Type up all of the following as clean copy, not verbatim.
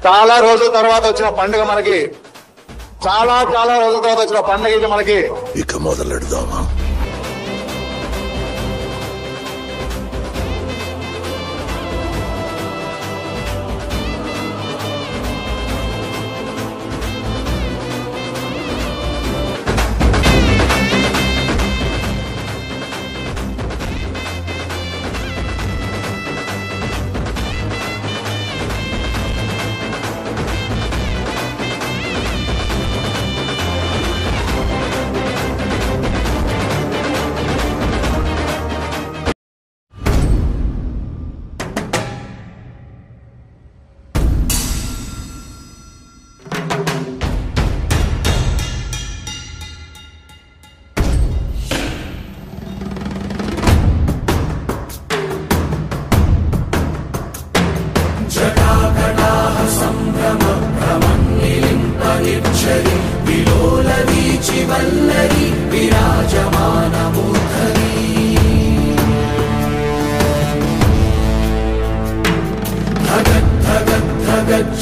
చాలా రోజుల తర్వాత వచ్చిన పండుగ మనకి, చాలా రోజుల తర్వాత వచ్చిన పండుగ ఇది మనకి. ఇక మొదలెడదామా?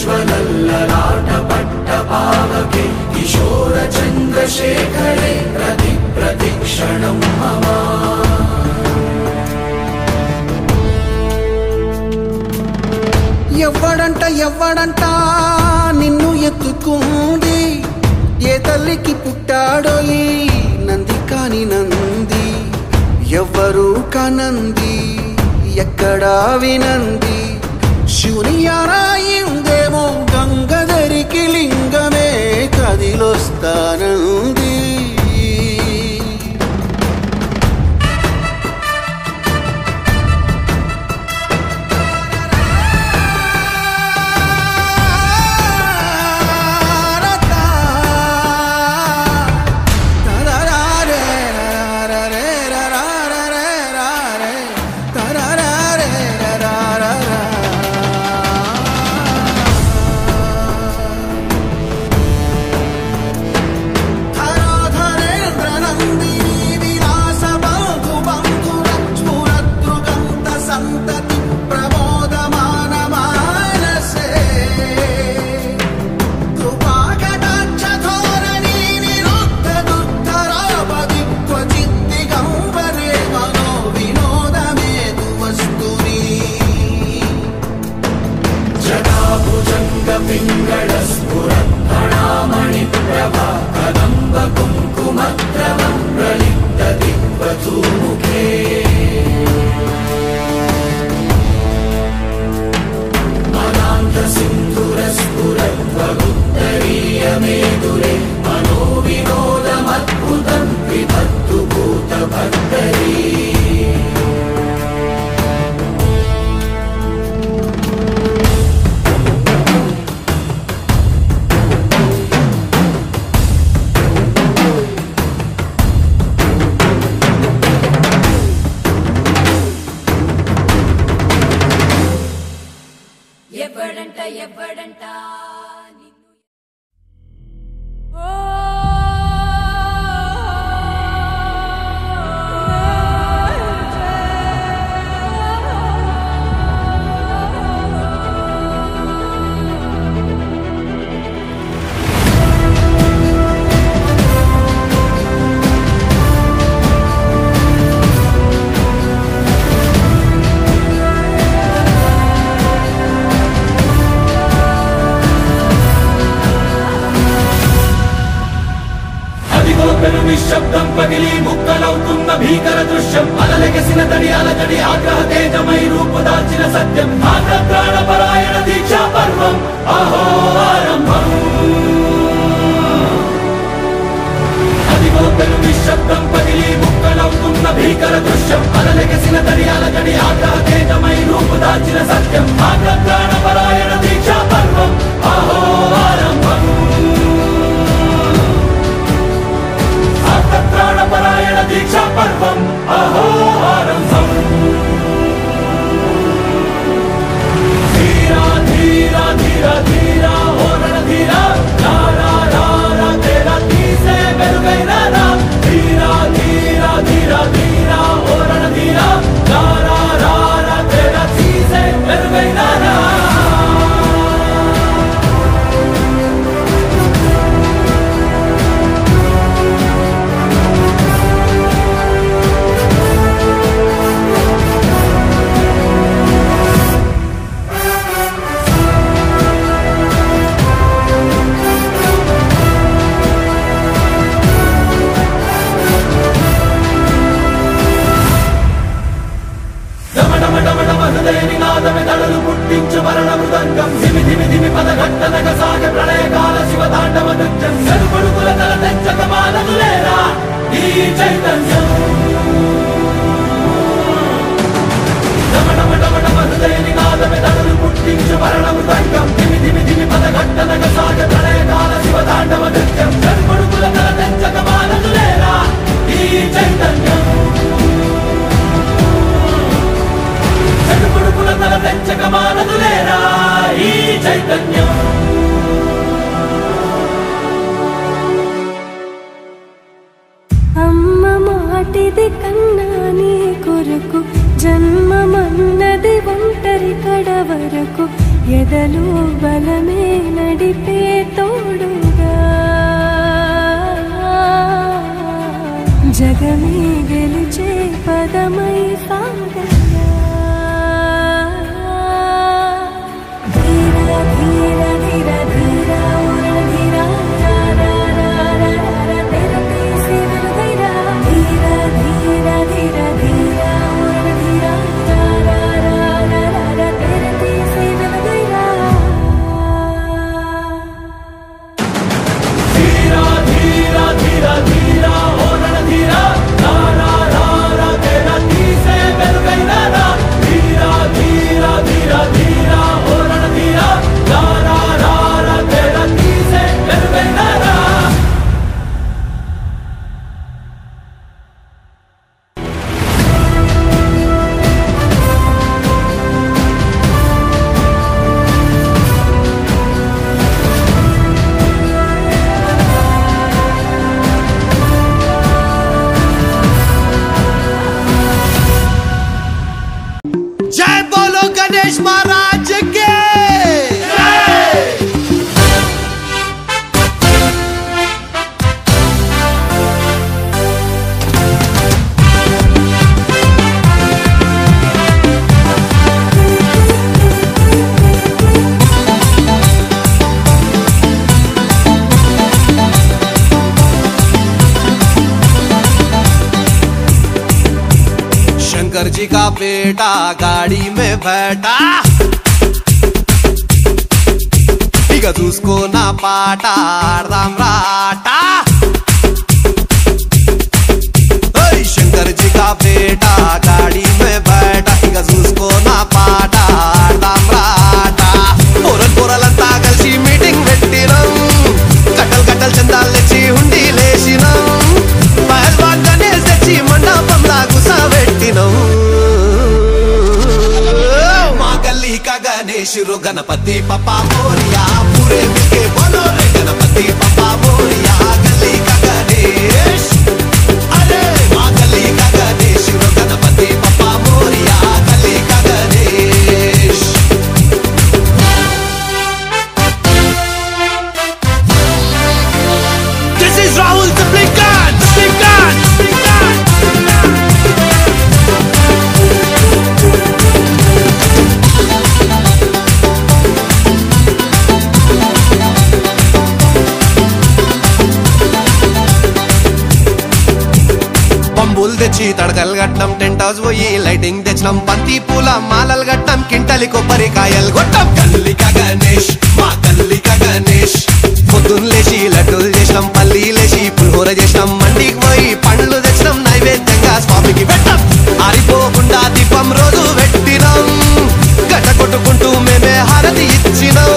ज्वलल्ललाटपट्टपावके किशोरचन्द्रशेखरे प्रतिक्षणं मम ఎవ్వడంట నిన్ను ఎత్తుకుంది, ఏ తల్లికి పుట్టాడో ఈ నంది కాని నంది, ఎవ్వరు కనంది ఎక్కడా వినంది, శివుని యారాయిందేమో గంగధరికి లింగమే కదిలొస్తానంది. पिङ्गळस्फुरद्धणामणिप्रभा कदम्बकुङ्कुमद्रवं प्रलिप्तदिग्वधूमुखे मदान्धसिन्धुरस्फुरद्वगुत्तरीयमेदुरे मनोविनोदमद्भुतं विभक्तु भूतभक्तरी ఎవ్వడంట నిశ్శబ్దం పగిలి ముక్కలవుతున్న భీకర దృశ్యం అలలెగసిన తడి అలజడి ఆగ్రహ తేజమై రూపుదాల్చిన సత్యం ఆగ్రహప్రాణపరాయణ దీక్షా పర్వం అహో ఆరంభం అదిగో పెను నిశ్శబ్దం పగిలి ముక్కలవుతున్న భీకర దృశ్యం అలలెగసిన తడి అలజడి ఆగ్రహ తేజమై రూపుదాల్చిన సత్యం ఆగ్రహప్రాణపరాయణ దీక్షా పర్వం అహో ఆరంభం ప్రాణపరాయణ దీక్షా పర్వం అహో ఆరంభం ధీరా ధీరా ధీరా ధీరా ఓ రణధీరా రారా రారా తేరా తీసే వెలుగైనా రా ధీరా ధీరా ధీరా ధీరా ఓ రణధీరా రారా రారా తేరా తీసే వెలుగైనా రా భరణ మృదంగం ధిమి ధిమి ధిమి పదఘట్టనగ సాగ ప్రళయకాల శివ తాండవ నృత్యం చెరుపడుకుల తల తెచ్చక మానదులేరా ఈ చైతన్యం హృదయ నినాదమే తనులు పుట్టించు భరణ మృదంగం ధిమి ధిమి ధిమి పదఘట్టనగ సాగ ప్రళయకాల శివ తాండవ నృత్యం చెరుపడుకుల తల తెచ్చక మానదులేరా ఈ చైతన్యం చెడుపుడుకుల తల తెచ్చక మానదులేరా ఈ చైతన్యం అమ్మ మాటిది కన్నా నీ కొరకు జన్మమన్నది ఒంటరి కడ వరకు ఎదలు బలమే నడిపే తోడుగా జగమే గెలిచే పదమై సాగగా ధీర ధీర ధీర ధీర ఉరణ ధీర शंकर जी का बेटा गाड़ी में बैठा इక చూసుకో నా పాట ఆడదాం రాటా शंकर जी का बेटा गाड़ी में बैठा इక చూసుకో నా పాట ఆడదాం రాటా పొరలంతా కలిసి మీటింగ్ పెట్టినాం కట్టలు కట్టలు చందాలు తెచ్చి హుండీ లేసినాం పహల్వాన్ గణేష్ తెచ్చి మండపంలా గుసబెట్టినాం మా గల్లీ का गणेश रो गणपति पप्पा मोरिया पूरे मिलके बोलो रे गणपति पप्पा मोरिया गली का गणेश अरे माँ गली का गणेश रो गणपति पप्पा मोरिया गली का Ganesh This is Rahul the Blinkan పంబులు తెచ్చి తడకలు కట్టినాం టెంట్ హౌస్ పోయి లైటింగ్ తెచ్చినాం బంతి పూల మాలలు కట్టినాం కింటలి కొబ్బరికాయలు కొట్టాం గల్లికా గణేష్ మా గల్లికా గణేష్ పొద్దున్న లేచి లడ్డూలు చేసినాం పల్లీలేసి పులిహోర చేసినాం మండికి పోయి పండ్లు తెచ్చినాం నైవేద్యంగా స్వామికి పెట్టాం ఆరిపోకుండా దీపం రోజు పెట్టినాం గట్ట కొట్టుకుంటూ మేమే హారతి ఇచ్చినాం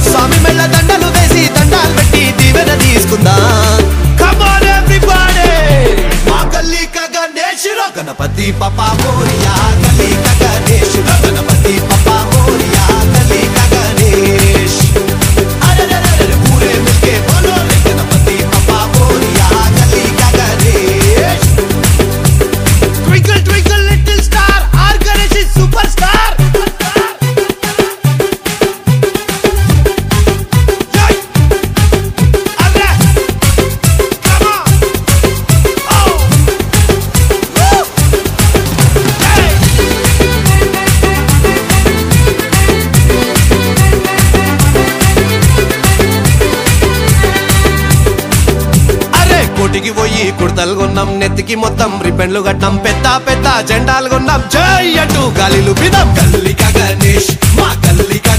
స్వామి మెళ్ళ దండలు వేసి దండాలు పెట్టి దీవెన తీసుకుందాం Come on everybody गली का गणेश रो गणपति पप्पा मोरिया गली का गणेश रो गणपति पप्पा मोरिया गली का गणेश अरे रे रे पूरे मिलके बोलो रे गणपति पप्पा मोरिया गली का Ganesh Twinkle twinkle little star our Ganesh is superstar కోటికి పోయి కుర్తలు కొన్నాం నెత్తికి మొత్తం రిబ్బన్లు కట్టాం పెద్ద పెద్ద జెండాలు కొన్నాం జై అంటూ గాలిలు పిదాం గల్లికా గణేష్ మా గల్లికా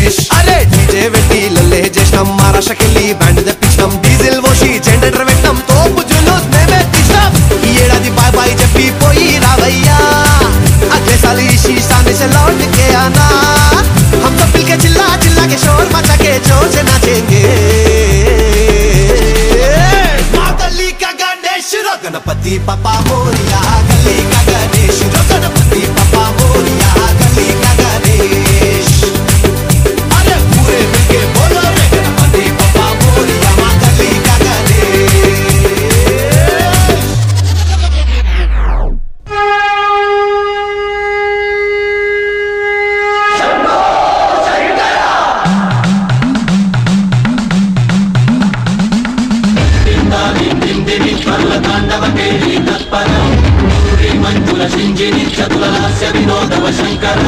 గణేష్ అరే డీజే పెట్టి లల్లే చేసినాం మహారాష్ట్రకెళ్ళి బ్యాండ్ తెప్పించినాం డీజిల్ పోసి జనరేటర్ పెట్టినాం తోపు జులూస్ మేమే తీసినాం ఈ ఏడాది బాయ్ బాయ్ చెప్పి పోయి రావయ్యా अगले साल इसी सामने से लौट के आना हम सब मिलके चिल्ला चिल्ला के शोर मचा के जोर से नाचेंगे माँ गली का गणेश रो गणपति पापा मोरिया गली का गणेश रो गणपति पापा मोरिया गली का गणेश अरे पूरे मिलके बोलो रे गणपति पापा मोरिया माँ गली का गणेश మంజుల సింజిని చతుల హాస్య వినోదవ శంకర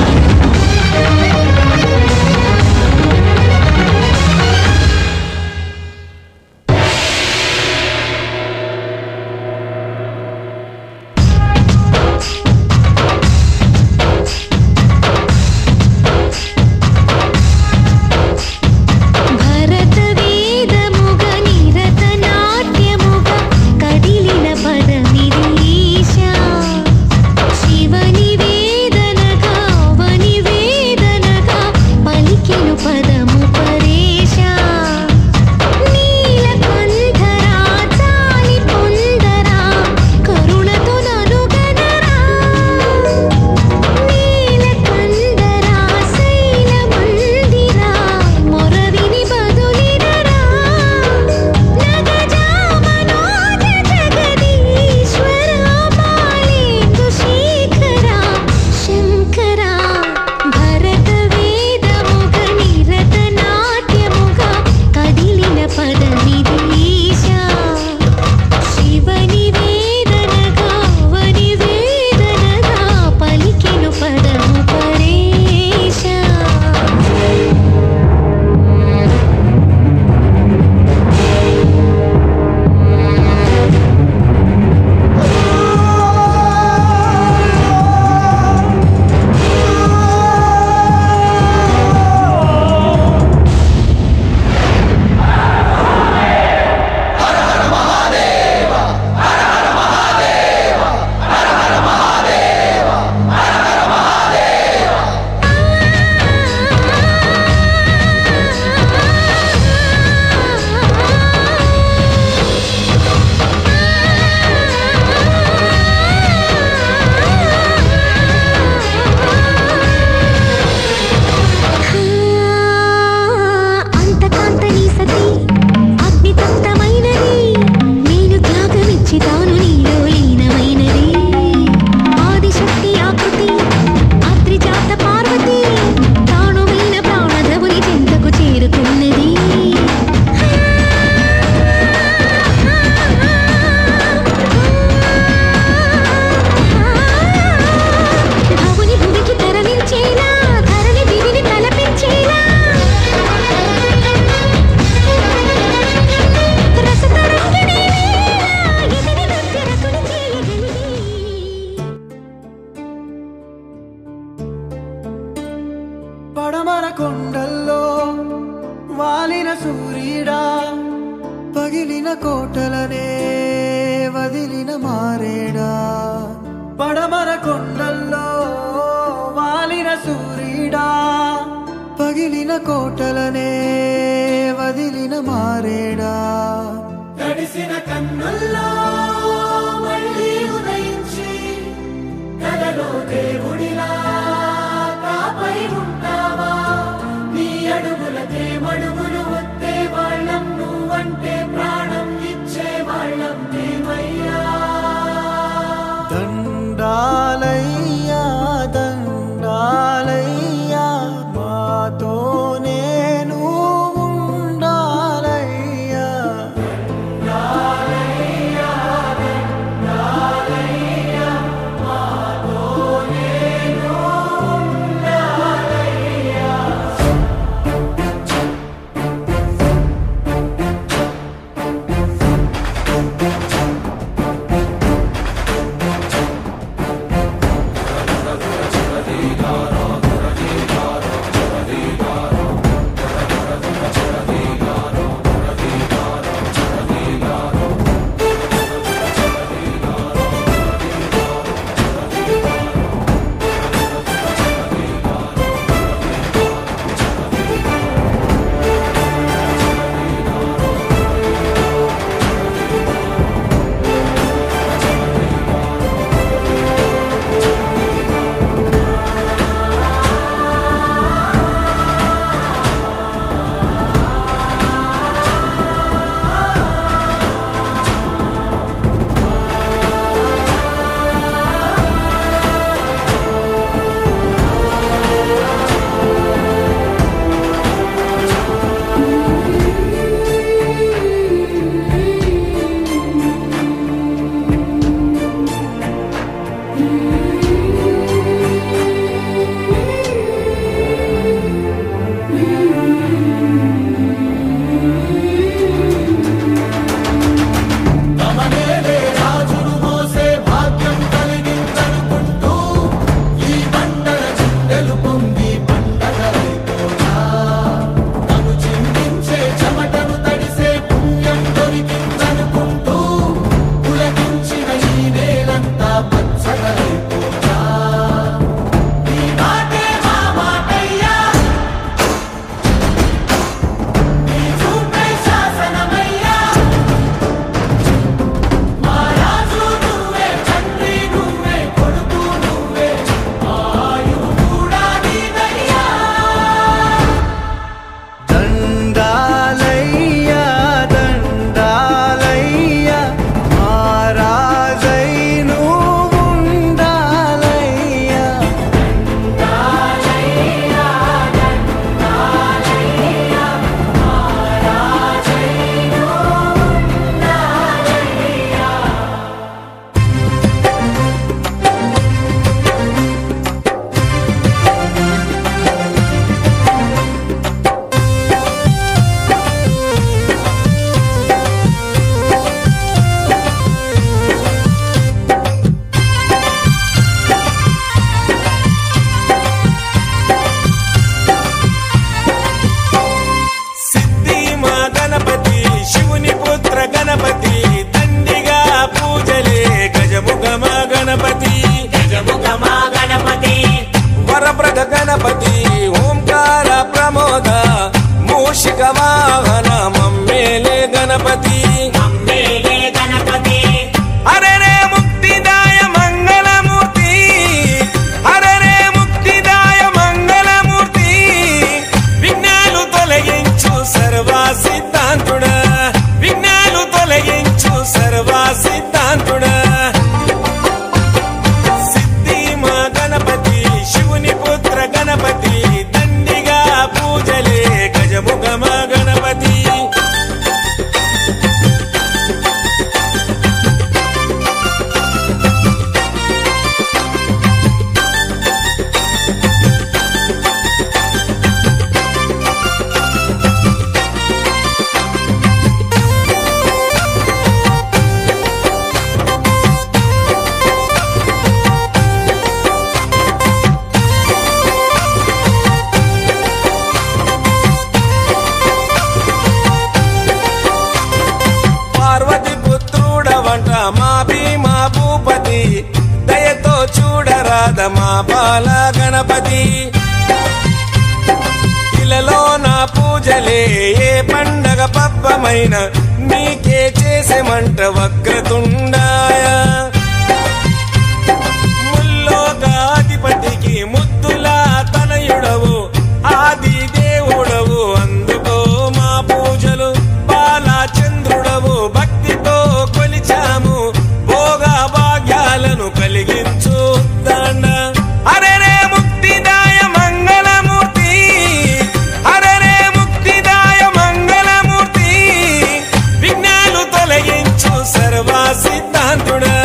పడమర కొండల్లో వాలిన సూర్యుడా పగిలిన కోటలనే వదిలిన మారేడా పడమర కొండల్లో వాలిన సూర్యుడా పగిలిన కోటలనే వదిలిన మారేడా తడిసిన కన్నుల్లో మళ్ళీ ఉదయించి కలలో దేవుడిలా కాపై ఉంటావా నీ అడుగులకే మడుగులు వత్తే వాళ్ళం నువ్వంటే ప్రాణం ఇచ్చే వాళ్ళం మేమయ్యా దండాలయ్యా దండాలయ్యా మాతో నేను ఉండాలయ్యా దండాలయ్యా కాద మా బాల గణపతి ఇలలో నా పూజలే ఏ పండగ పబ్బమైన నీకే చేసేమంట వక్రతుండాయ ముల్లోకాధిపతికి ముద్దులా తనయుడవు ఆది దేవుడవు అందుకో మా పూజలు బాలచంద్రుడవు భక్తితో కొలిచాము భోగ భాగ్యాలను కలిగించు దండ అరే రే ముక్తిదాయ మంగళమూర్తి అరే రే ముక్తిదాయ మంగళమూర్తి విఘ్నాలు తొలగించు సర్వ సిద్ధాంతుడా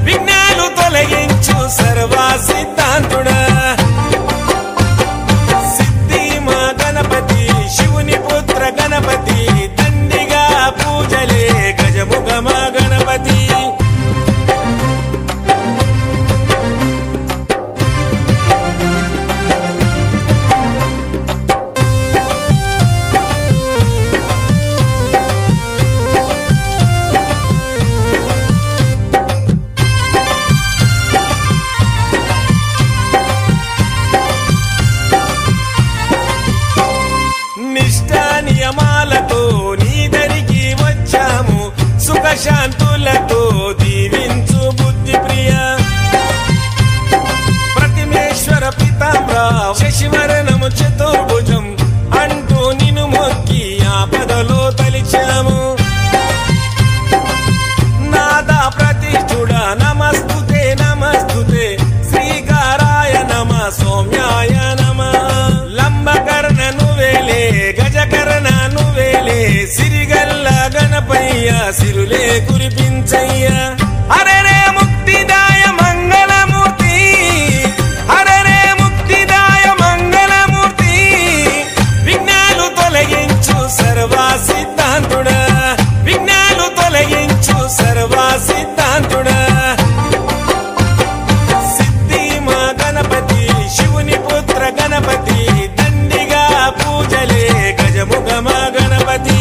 విఘ్నాలు తొలగించు సర్వ సిద్ధాంతుడా సిద్ధి మా గణపతి శివుని పుత్ర గణపతి దండిగా పూజలే గజముఖ మా గణపతి నిష్ఠా నియమాలతో నీ దరికి వచ్చాము సుఖశాంతులతో దీవించు బుద్ధి ప్రియ ప్రతిమేశ్వర పితాంబర శశివరణము చతుర్భుజం అంటూ నిన్ను మొక్కి ఆపదలో తలిచాము నాదా ప్రతిష్ఠుడా నమస్తుతే నమస్తుతే శ్రీకారాయ నమ సౌమ్యాయ నమ లంబకర్ణ నువ్వేలే గజకర్ణ నువ్వేలే సిరిగల్ల గణపయ్య సిరులే కురిపించయ్య అరే రే ముక్తిదాయ మంగళమూర్తి అరే రే ముక్తిదాయ మంగళమూర్తి విఘ్నాలు తొలగించు సర్వ సిద్ధాంతుడా విఘ్నాలు తొలగించు సర్వ సిద్ధాంతుడా సిద్ధి మా గణపతి శివుని పుత్ర గణపతి దండిగా పూజలే గజముఖ మా గణపతి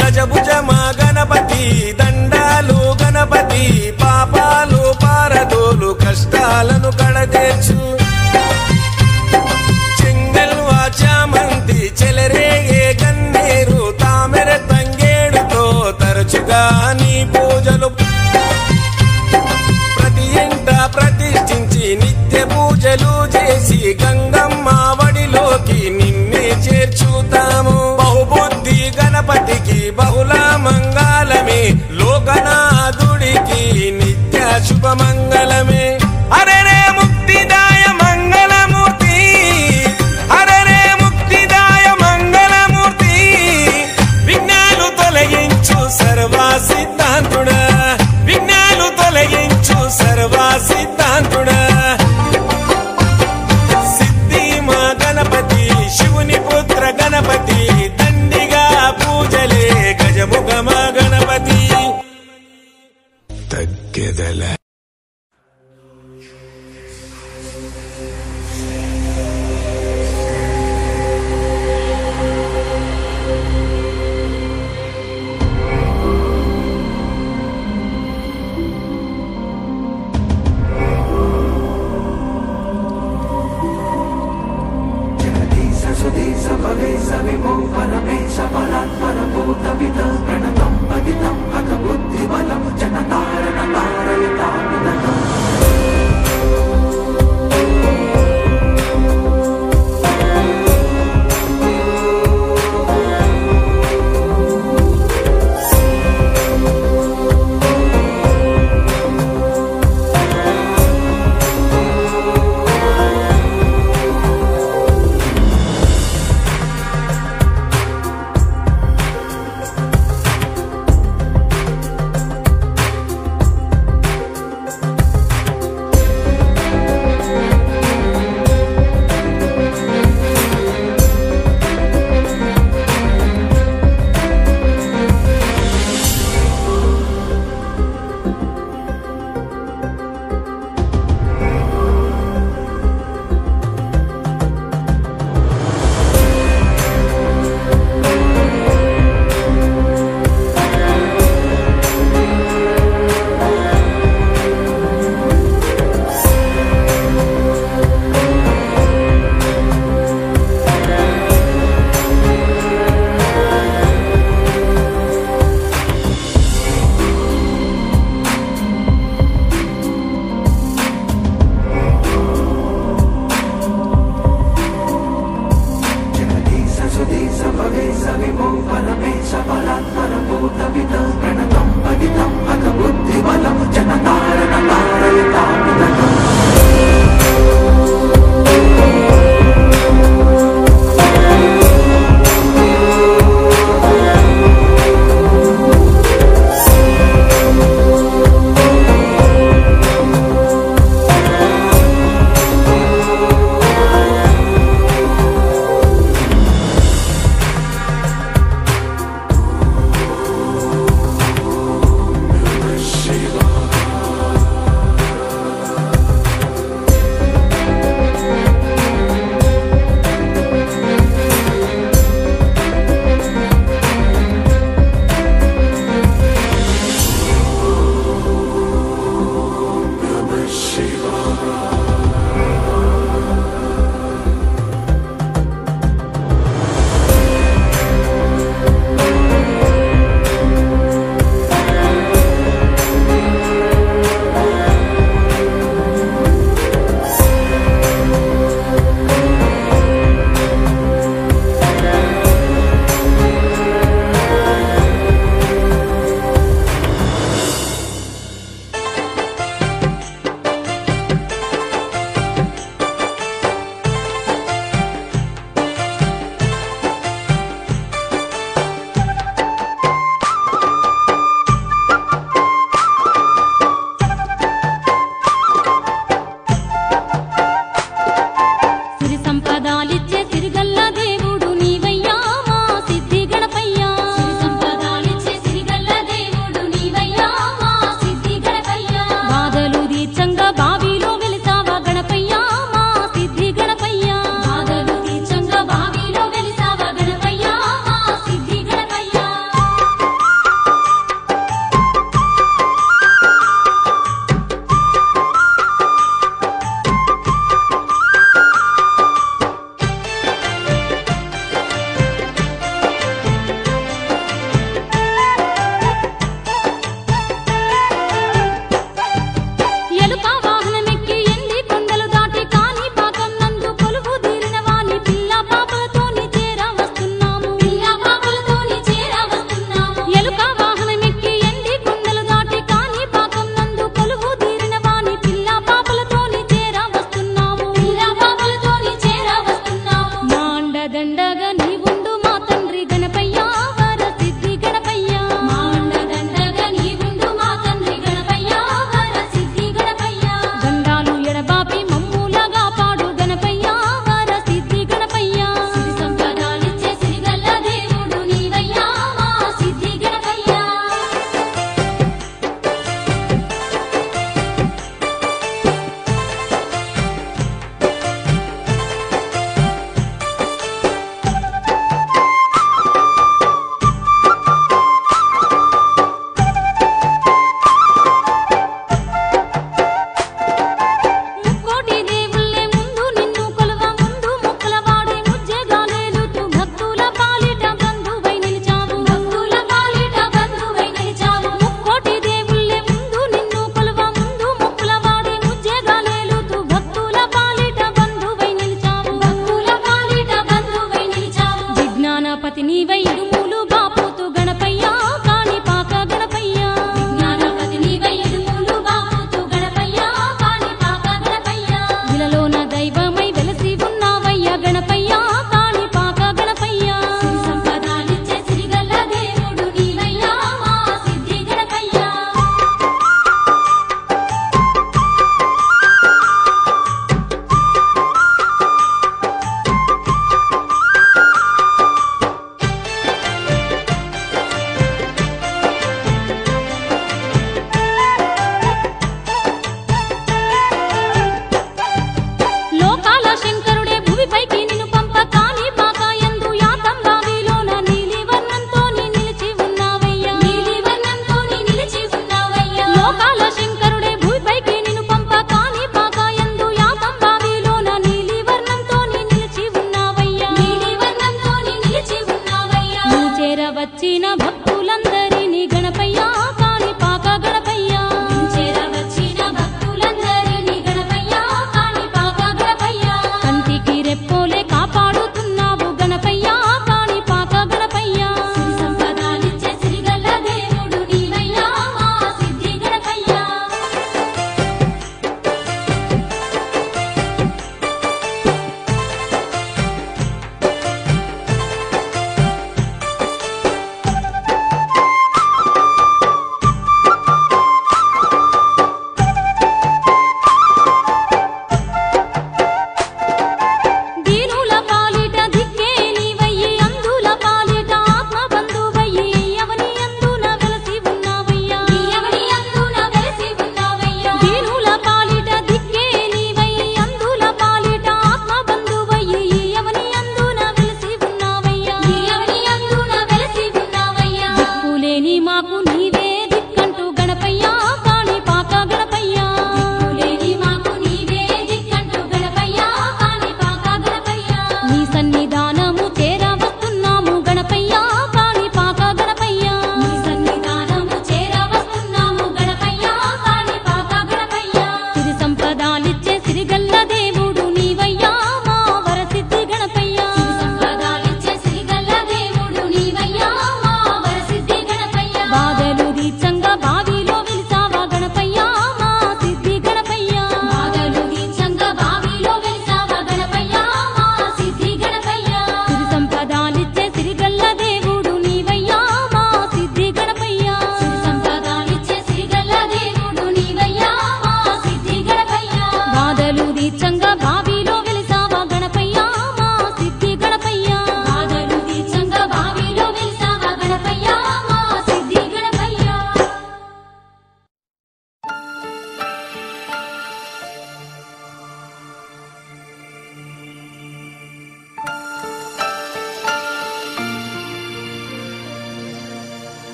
గజభుజ మా గణపతి దండాలు గణపతి పాపాలు పారదోలు కష్టాలను కడతీర్చు చెంగల్వా చామంతి చెలరేగే గన్నేరు తామెర తంగేడుతో తరచుగా నీ పూజలు ప్రతి ఇంట ప్రతిష్ఠించి నిత్య పూజలు చేసి గంగమ్మ వడిలోకి నిన్నే చేర్చుతాము బహుబుద్ధి గణపతికి బహుళ మంగళమే లోకనాథుడికి నిత్య శుభమంగళమే అరే రే ముక్తిదాయ మంగళమూర్తి అరే రే ముక్తిదాయ మంగళమూర్తి విఘ్నాలు తొలగించు సర్వ సిద్ధాంతుడా విఘ్నాలు తొలగించు సర్వ సిద్ధాంతుడా సిద్ధి మా గణపతి శివుని పుత్ర గణపతి దండిగా పూజలే గజముఖ మా గణపతి తగ్గెదల సుదేశ భవేశ విభో పరమేశ పరాత్పరభూత విద ప్రణతం పతితం హత బుద్ధి బలం జనతారణ తారయతా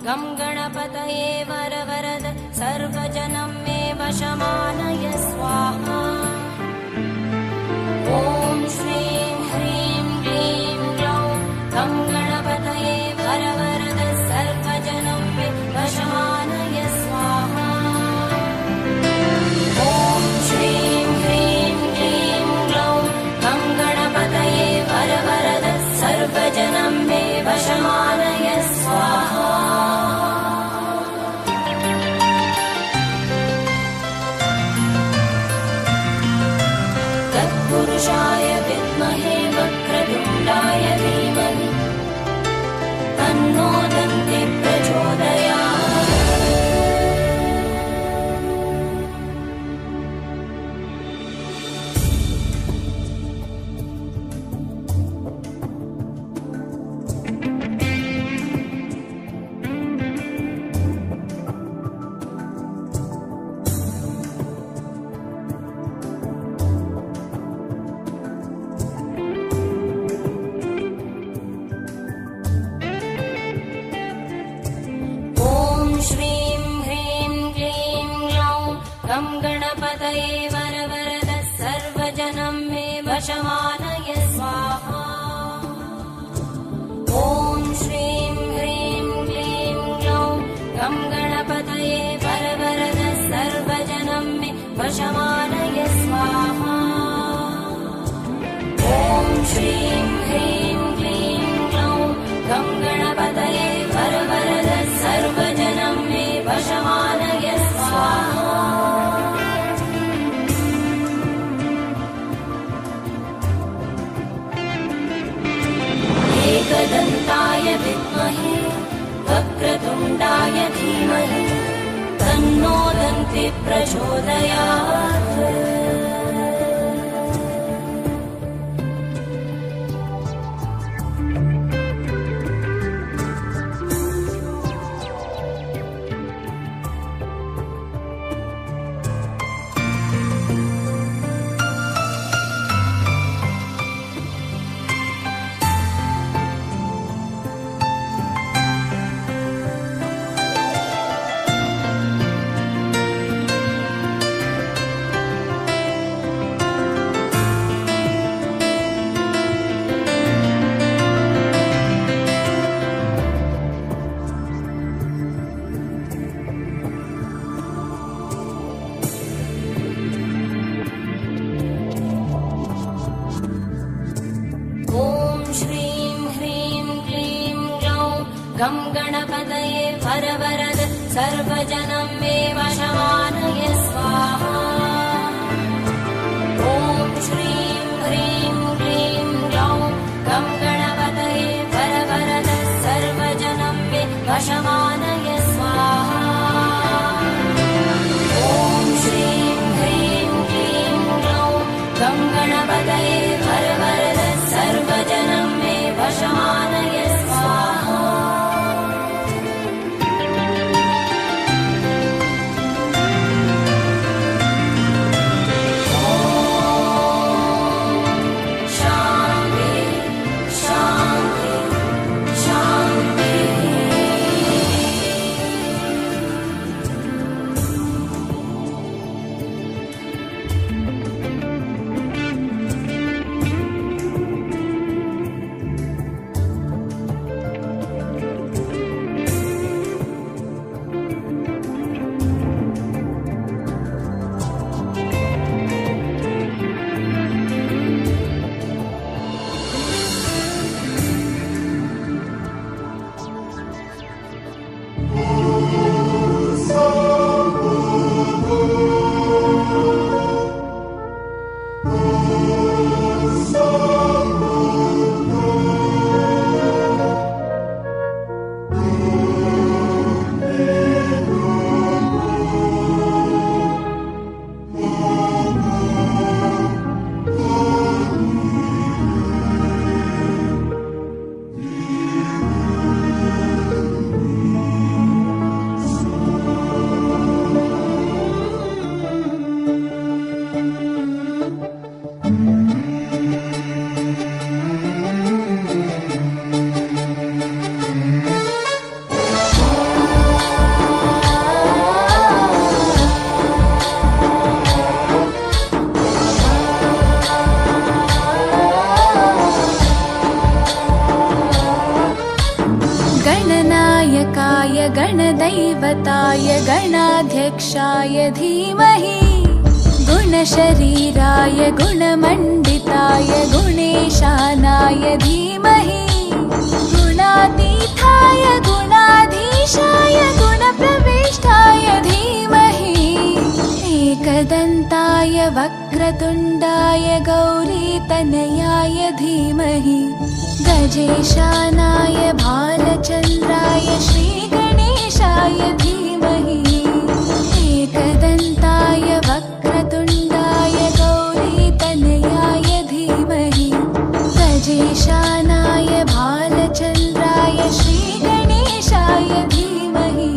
गं गणपतये वरवरद सर्वजनं मे वशमानय स्वाहा ॐ श्रीं ह्रीं क्लीं ग्लौं गं गणपतये वरवरद सर्वजनं मे वशमानय स्वाहा ॐ श्रीं ह्रीं क्लीं ग्लौं गं गणपतये वरवरद सर्वजनं मे वशमानय स्वाहा तत्पुरुषाय विद्महे वक्रतुण्डाय धीमहि तन्नो दन्ति प्रचोदयात् गं गणपतये वरवरद सर्वजनं मे वशमानय स्वाहा ॐ श्रीं ह्रीं क्लीं ग्लौं गं गणपतये वरवरद सर्वजनं मे वशमानय स्वाहा ॐ श्रीं ह्रीं क्लीं ग्लौं गं गणपतये वरवरद सर्वजनं मे वशमानय स्वाहा एकदन्ताय विद्महे वक्रतुण्डाय धीमहि तन्नो दन्ति प्रचोदयात् गं गणपतये वरवरद सर्वजनं मे वशमानय स्वाहा ॐ श्रीं ह्रीं क्लीं ग्लौं गं गणपतये वरवरद सर्वजनं मे वशमानय स्वाहा ॐ श्रीं ह्रीं क्लीं ग्लौं गं गणपतये वरवरद सर्वजनं मे वशमानय स्वाहा गुरुदैवताय गणाध्यक्षाय धीमहि गुणशरीराय गुणमण्डिताय गुणेशानाय धीमहि गुणातीताय गुणाधीशाय गुणप्रविष्टाय धीमहि एकदन्ताय वक्रतुण्डाय गौरीतनयाय धीमहि गजेशानाय भालचन्द्राय श्रीगणेशाय धीमहि एकदन्ताय वक्रतुण्डाय गौरीतनयाय धीमहि गजेशानाय भालचन्द्राय श्रीगणेशाय धीमहि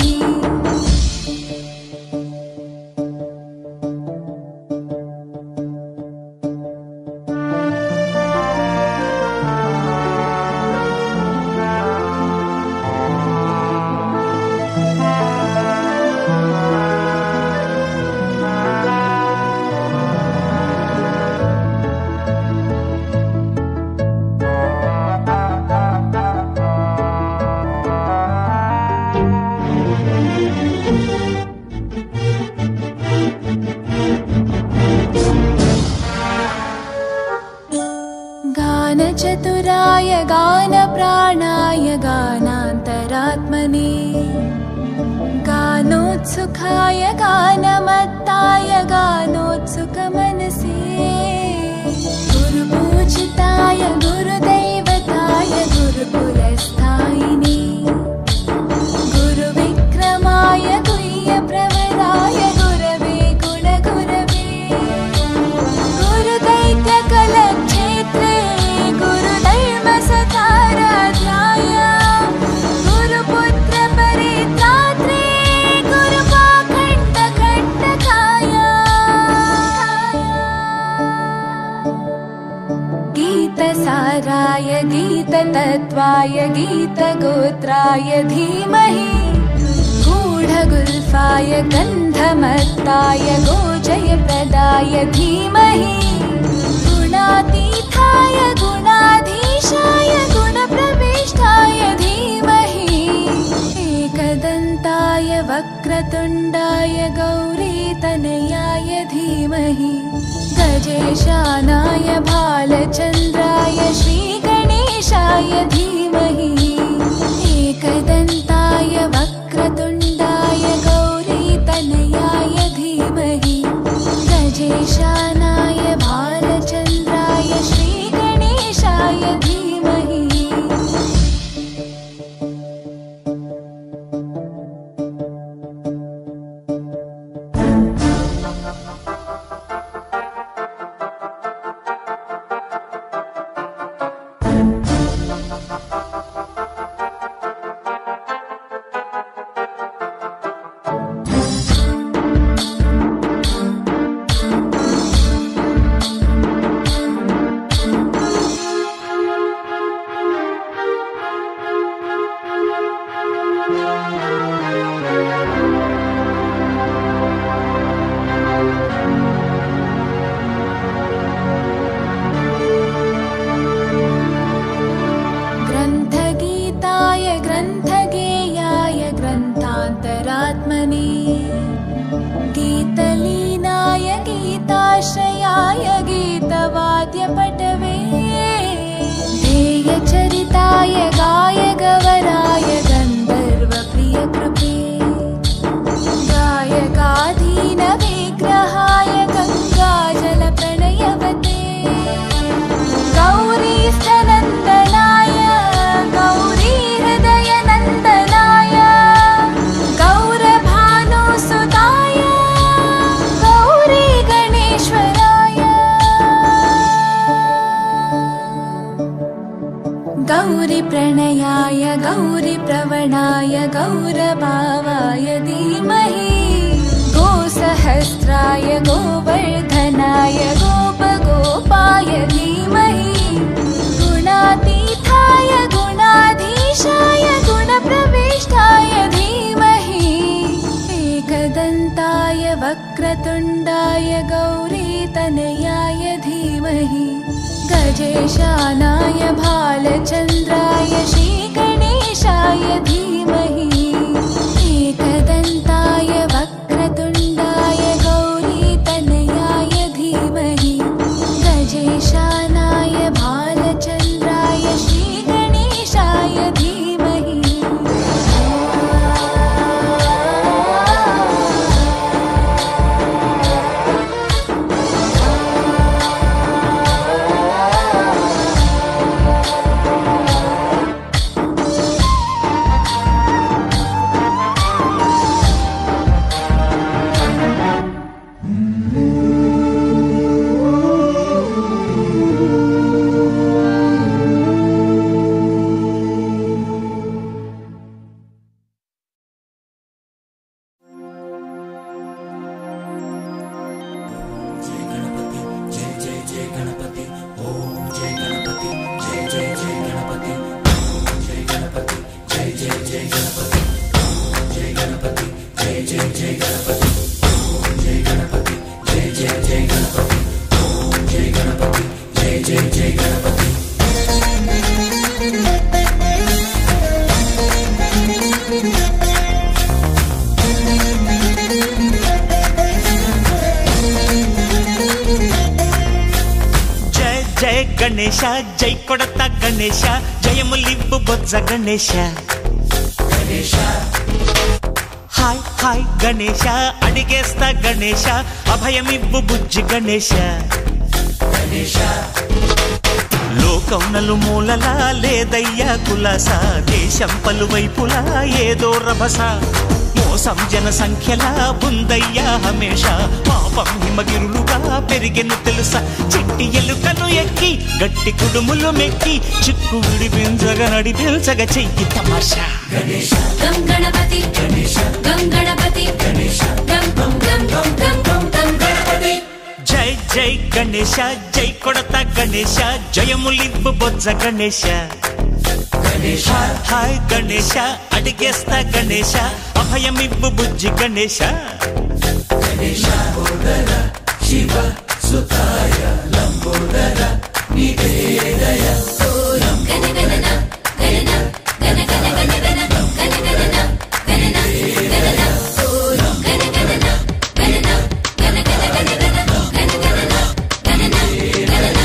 गानचतुराय गानप्राणाय गानान्तरात्मने गानोत्सुकाय गानमत्ताय गानोत्सुकमनसे गुरुपूजिताय गुरुदैवताय गुरुकुलस्थायिने गुरुविक्रमाय गुह्यप्रवराय गुरवे गुणगुरवे गुरुदैत्यकलक्षेत्रे गुरुधर्मसताराध्याय गुरुपुत्रपरित्रात्रे गुरुपाखण्डकण्टकाय गीतसाराय गीततत्त्वाय गीतगोत्राय धीमहि गूढगुल्फाय गन्धमत्ताय गोजयप्रदाय धीमहि गुणातीताय गुणाधीशाय गुणप्रविष्टाय धीमहि एकदन्ताय वक्रतुण्डाय गौरीतनयाय धीमहि गजेशानाय भालचन्द्राय श्रीगणेशाय धीमहि एकदन्ताय वक्रतुण्डाय गौरीतनयाय धीमहि गजेशानाय भालचन्द्राय श्रीगणेशाय धीमहि ग्रन्थगीताय ग्रन्थगेयाय ग्रन्थान्तरात्मने गीतलीनाय गीताश्रयाय गीतवाद्यपटवे ध्येयचरिताय गायगवराय गन्धर्वप्रियकृपे गायकाधीनविग्रहाय गङ्गाजलप्रणयवते गौरीस्थनन्दनाय गौरीहृदयनन्दनाय गौरभानुसुताय गौरीगणेश्वराय गौरीप्रणयाय गौरीप्रवणाय गौरभावाय धीमहि गोसहस्राय गोवर्धनाय गोपगोपाय धीमहि गुणातीताय गुणाधीशाय गुणप्रविष्टाय धीमहि एकदन्ताय वक्रतुण्डाय गौरीतनयाय धीमहि गजेशानाय भालचन्द्राय श्रीगणेशाय धीमहि గణేశ జై కొడత గణేశ జయములివ్వు బొజ్జ గణేశ హాయ్ హాయ్ గణేశ అడిగేస్తా గణేశ అభయమివ్వు బుజ్జి గణేశ లోకం నలుమూలలా లేదయ్యా కులాస దేశం పలువైపులా ఏదో రభస మోసం జన సంఖ్యలా ఉందయ్యా హమేష పాపం హిమగిరులుగా పెరిగెను తెలుసా చిట్టి ఎలుకను ఎక్కి గట్టి కుడుములు మెక్కి చిక్కు విడిపించగా నడిపించగా చెయ్యి తమాషా గం గణపతి గం గణపతి గం గం గం గం గం గం గం గణపతి జై జై గణేశ జై కొడత గణేశ జయములివ్వు బొజ్జ గణేశ హాయ్ గణేశ అడిగేస్తా గణేశ అభయమివ్వు బుజ్జి గణేశ శివ సుతాయ లంబోదర నివేదయ గణ గణన గణన గణ గణ గణ గణ గణ గణన గణన గణన గణ గణన గణన గణ గణ గణ గణ గణ గణన గణన గణన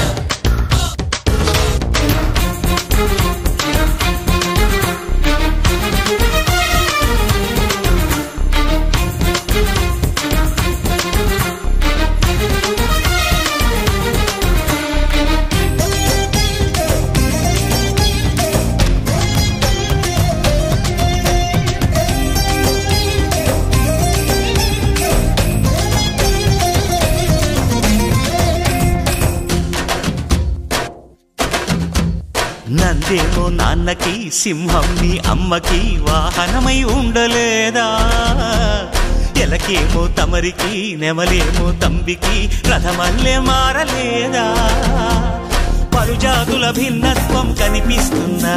నందేమో నాన్నకి సింహం నీ అమ్మకి వాహనమై ఉండలేదా ఎలకేమో తమరికి నెమలేమో తంబికి రథమల్లే మారలేదా పలుజాతుల భిన్నత్వం కనిపిస్తున్నా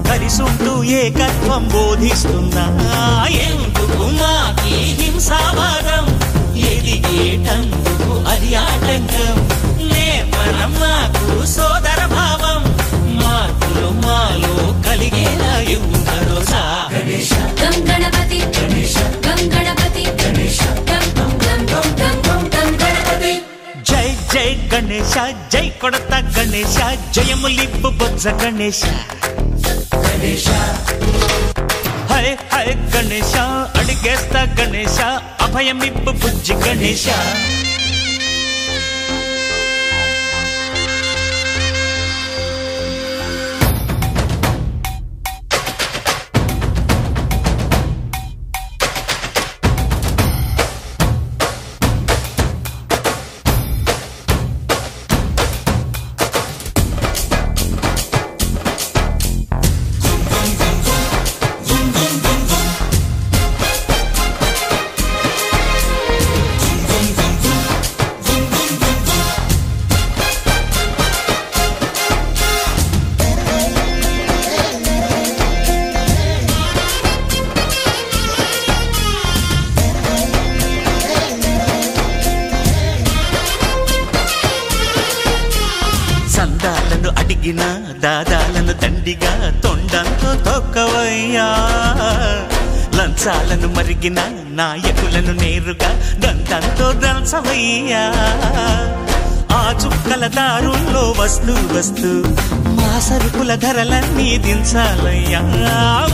కలిసుంటూ ఏకత్వం బోధిస్తున్నా ఎందుకు మాకి హింసావాదం ఎదిగేటందుకు అది ఆటంకం నేపరం మాకు సోదర భావం మార్పులు మాలో కలిగేలా ఇవ్వు భరోసా గం గణపతి గం గణపతి గం గం గం గం గం గం గం గణపతి జై జై గణేశ జై కొడత గణేశ జయములివ్వు బొజ్జ గణేశ హై హై గణేశ అడిగేస్తా గణేశ అభయమివ్వు బుజ్జి గణేశ సందాలను అడిగిన దాదాలను దండిగా తొండంతో తొక్కవయ్యా లంచాలను మరిగిన నాయకులను నేరుగా దంతంతో దంచవయ్యా ఆ చుక్కల దారుల్లో వస్తూ వస్తూ మా సరుకుల ధరలన్నీ దించాలయ్యా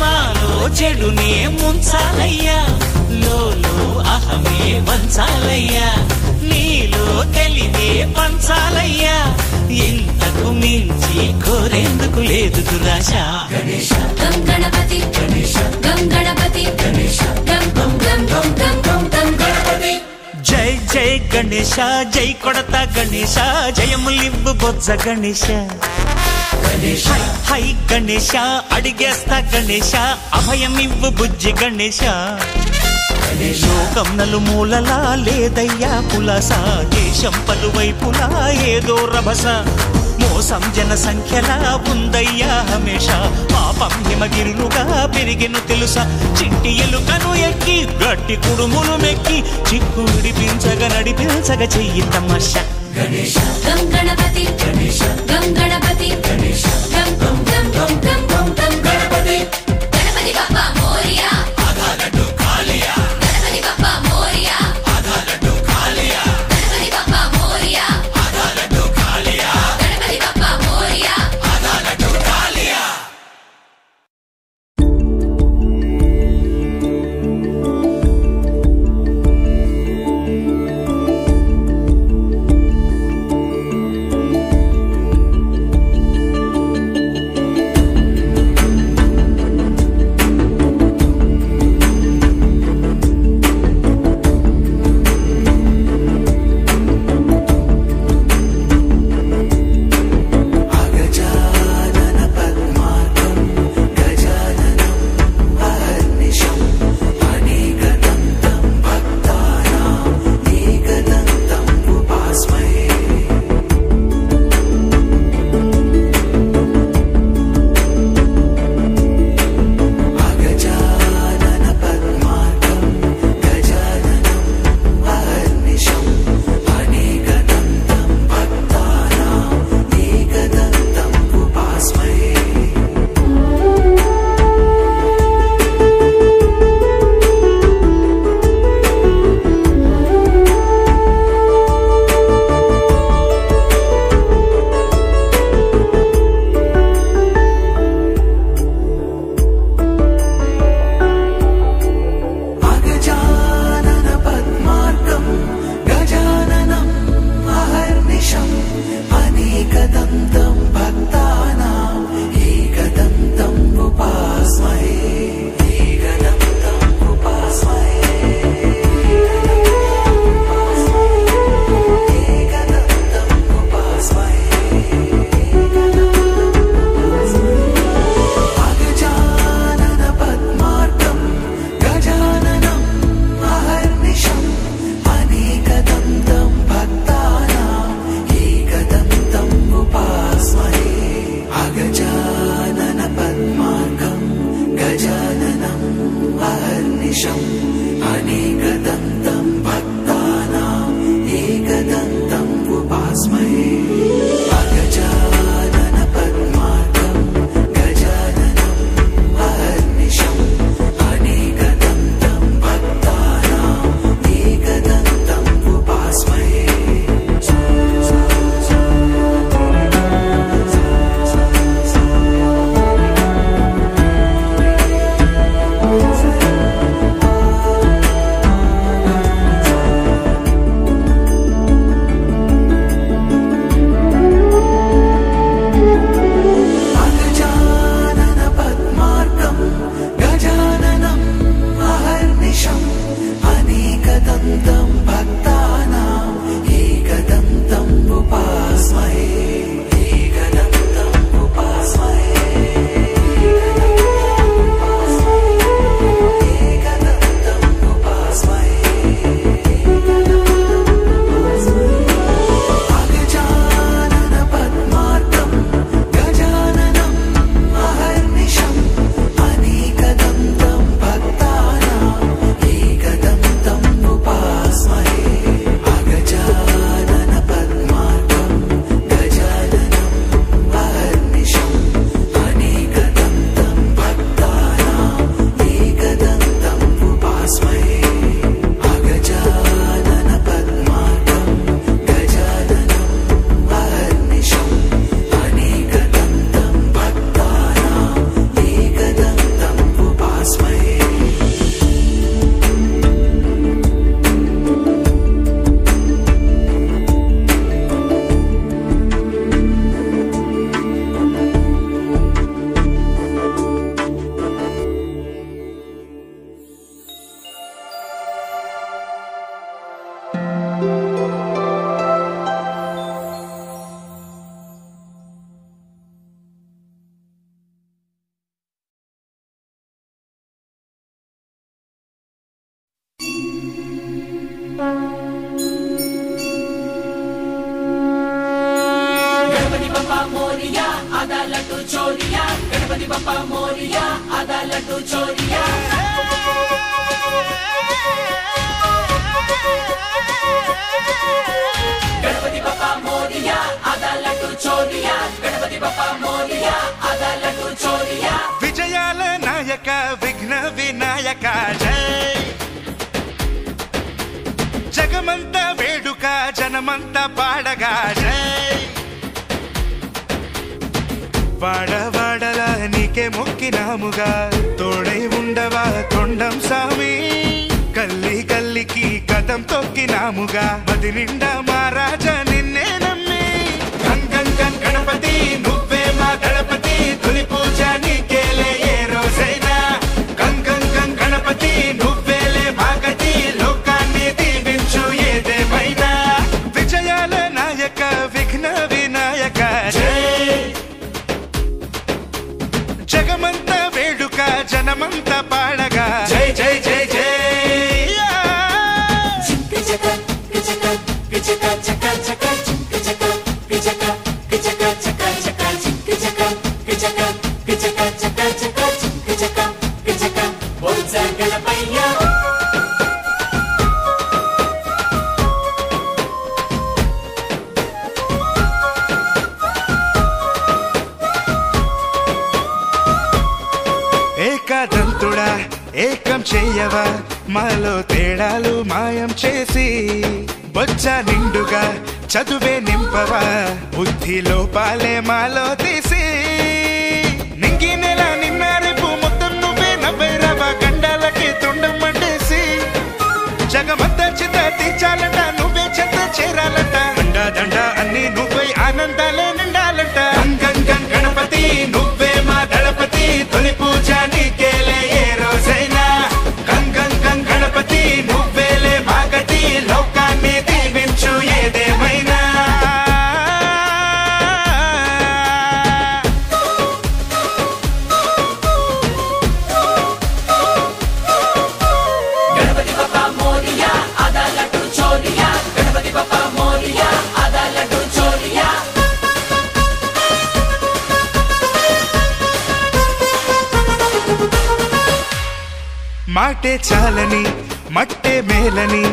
మాలో చెడునే ముంచాలయ్యా లోలో అహమే వంచాలయ్యా నీలో తెలివే పంచాలయ్యా ఇంతకు మించి కోరేందుకు లేదు దురాశ గం గణపతి గం గణపతి గం గం గం గం గం గం గం గణపతి జై జై గణేశ జై కొడత గణేశ జయములివ్వు బొజ్జ గణేశ హై హై గణేశ అడిగేస్తా గణేశ అభయమివ్వు బుజ్జి గణేశ లోకం నలుమూలలా లేదయ్యా పులస దేశం పలువైపులా ఏదో రభస మోసం జన సంఖ్యలా ఉందయ్యా హమేష పాపం హిమగిరులుగా పెరిగెను తెలుసా చిట్టి ఎలుకను ఎక్కి గట్టి కుడుములు మెక్కి చిక్కు విడిపించగా నడిపించగా చెయ్యి తమాషా గం గణపతి గం గణపతి గం గం గం గం గం గం గం గణపతి గణపతి బప్పా మోరియా ఆధాలడ్డు కాలియా గణపతి బప్పా మోరియా ఆధాలడ్డు కాలియా గణపతి బప్పా మోరియా ఆధాలడ్డు కాలియా గణపతి బప్పా आधा लड्डू चोरिया गणपति बप्पा मोरिया आधा लड्डू चोरिया गणपति बप्पा मोरिया आधा लड्डू चोरिया गणपति बप्पा मोरिया आधा लड्डू चोरिया విజయాల నాయక విఘ్న వినాయక జై జగమంత వేడుక జనమంత పాడగా జై వాడవాడల నీకే మొక్కినాముగా తోడై ఉండవా తొండం సామి కల్లి కల్లికి కథం తొక్కినాముగా మది నిండా మహారాజా నిన్నే నమ్మి గంగం గం గణపతి నువ్వే మా గణపతి తొలి పూజ నీకేలే ఏ రోజైనా గంగం గం గణపతి నువ్వేలే మాగతి లోకాన్ని దీవించు ఏదేమైనా విజయాల నాయక విఘ్న వినాయక జై జగమంత వేడుక జనమంత పాడగా జై జై జై జై ఏకదంతుడా ఏకం చేయవా మాలో తేడాలు మాయం చేసి బొచ్చ నిండుగా చదువే నింపవా బుద్ధి లోపాలే మాలో తీసి నింగి నెల నిన్న రేపు మొత్తం నువ్వే నవ్వేరావా గండాలకి తొండం మండేసి జగమంతా చిత్త తీర్చాలంట నువ్వే చెత్త చేరాలంట అండా దండ అన్ని నువ్వై ఆనందాలే నిండాలంట గం గం గణపతి నువ్వే మా దళపతి తొలి పూజ నీకేలే ఏ రోజైనా గం గం గం గణపతి నువ్వేలే మాగతి లోకాన్ని దీవించు ఏదేమైనా गणपति बप्पा मोरिया आधा लड्डू चोरिया गणपति बप्पा मोरिया आधा लड्डू चोरिया మాటే చాలని మట్టే మేలని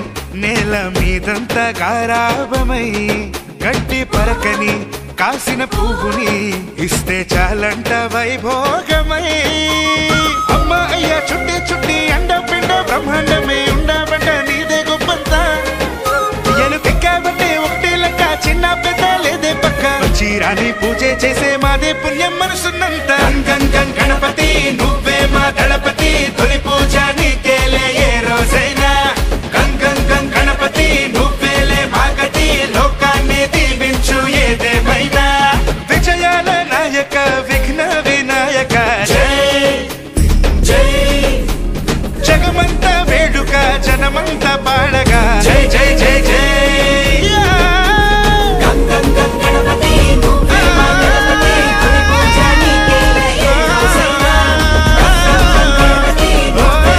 నేల మీదంతా గారాభమై గట్టి పరకని కాసిన పువ్వుని ఇస్తే చాలంట వైభోగమై అమ్మ అయ్యా చుట్టి చుట్టి అండ పిండ బ్రహ్మాండమే ఉండబట్ట నీదే గొప్పంత ఎలుకెక్కబట్టే ఒకటి లెక్క చిన్న పెద్ద లేదే పక్క చీరాని పూజే చేసే మాదే పుణ్యం మనసున్నంత గం గం గణపతి నువ్వే మా దళపతి తొలి పూజ నీకేలే ఏ రోజైనా గం గం గం గణపతి నువ్వేలే మాగతి లోకాన్ని దీవించు ఏదేమైనా విజయాల నాయక విఘ్న వినాయక జై జై జగమంత వేడుక జనమంత పాడగా జై జై జై జై गं गं गं गणपति నువ్వే మా గణపతి తొలి పూజ నీకేలే ఏ రోజైనా గం గం గం గణపతి నువ్వే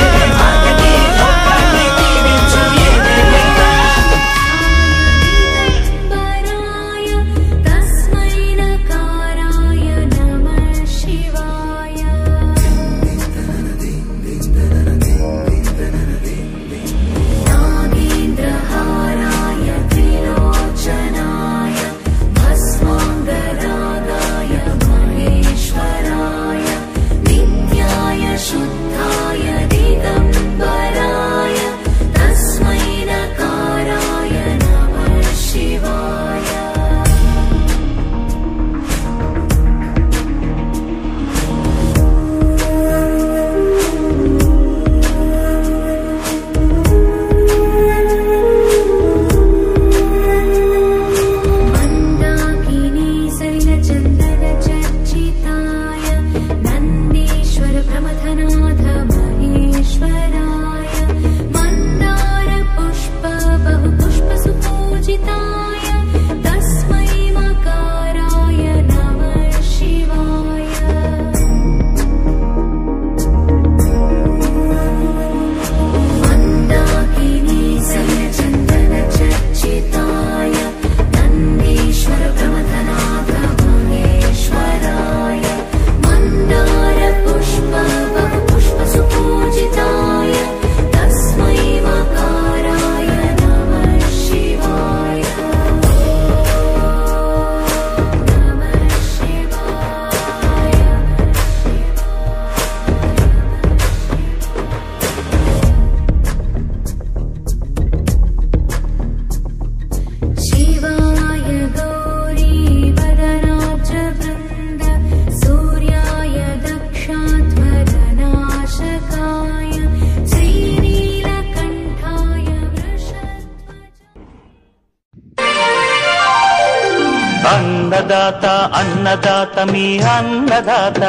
అన్నదాత అన్నదాత మీ అన్నదాత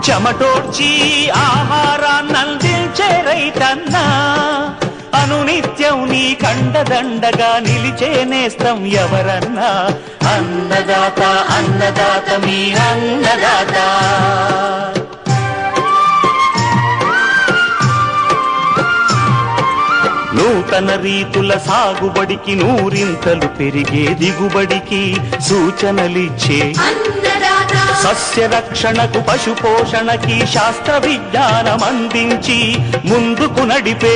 చెమటోడ్చి ఆహారాన్నందించే రైతన్నా అనునిత్యం నీ కండదండగా నిలిచే నేస్తం ఎవరన్నా అన్నదాత అన్నదాత మీ అన్నదాత నూతన రీతుల సాగుబడికి నూరింతలు పెరిగే దిగుబడికి సూచనలిచ్చే సస్య రక్షణకు పశు పోషణకి శాస్త్ర విజ్ఞానం అందించి ముందుకు నడిపే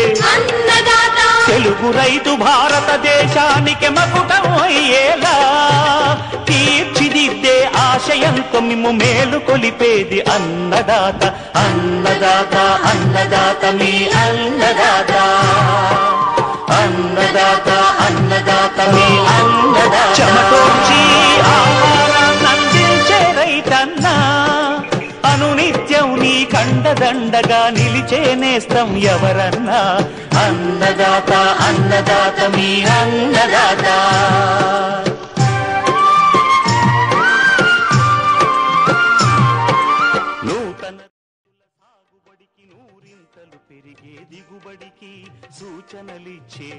తెలుగు రైతు భారతదేశానికి మకుటం అయ్యేలా తీర్చిదిద్దే ఆశయంతో మిమ్ము మేలు కొలిపేది అన్నదాత అన్నదాత అన్నదాత మీ అన్నదాత అన్నదాత అన్నదాత మీ అన్నదాత చెమటోర్చి ఆహారాన్నందించే రైతన్నా అనునిత్యం నీ కండదండగా నిలిచే నేస్తం ఎవరన్నా అన్నదాత అన్నదాత మీ అన్నదాత నూతన సాగుబడికి నూరింతలు పెరిగే దిగుబడికి సూచనలిచ్చే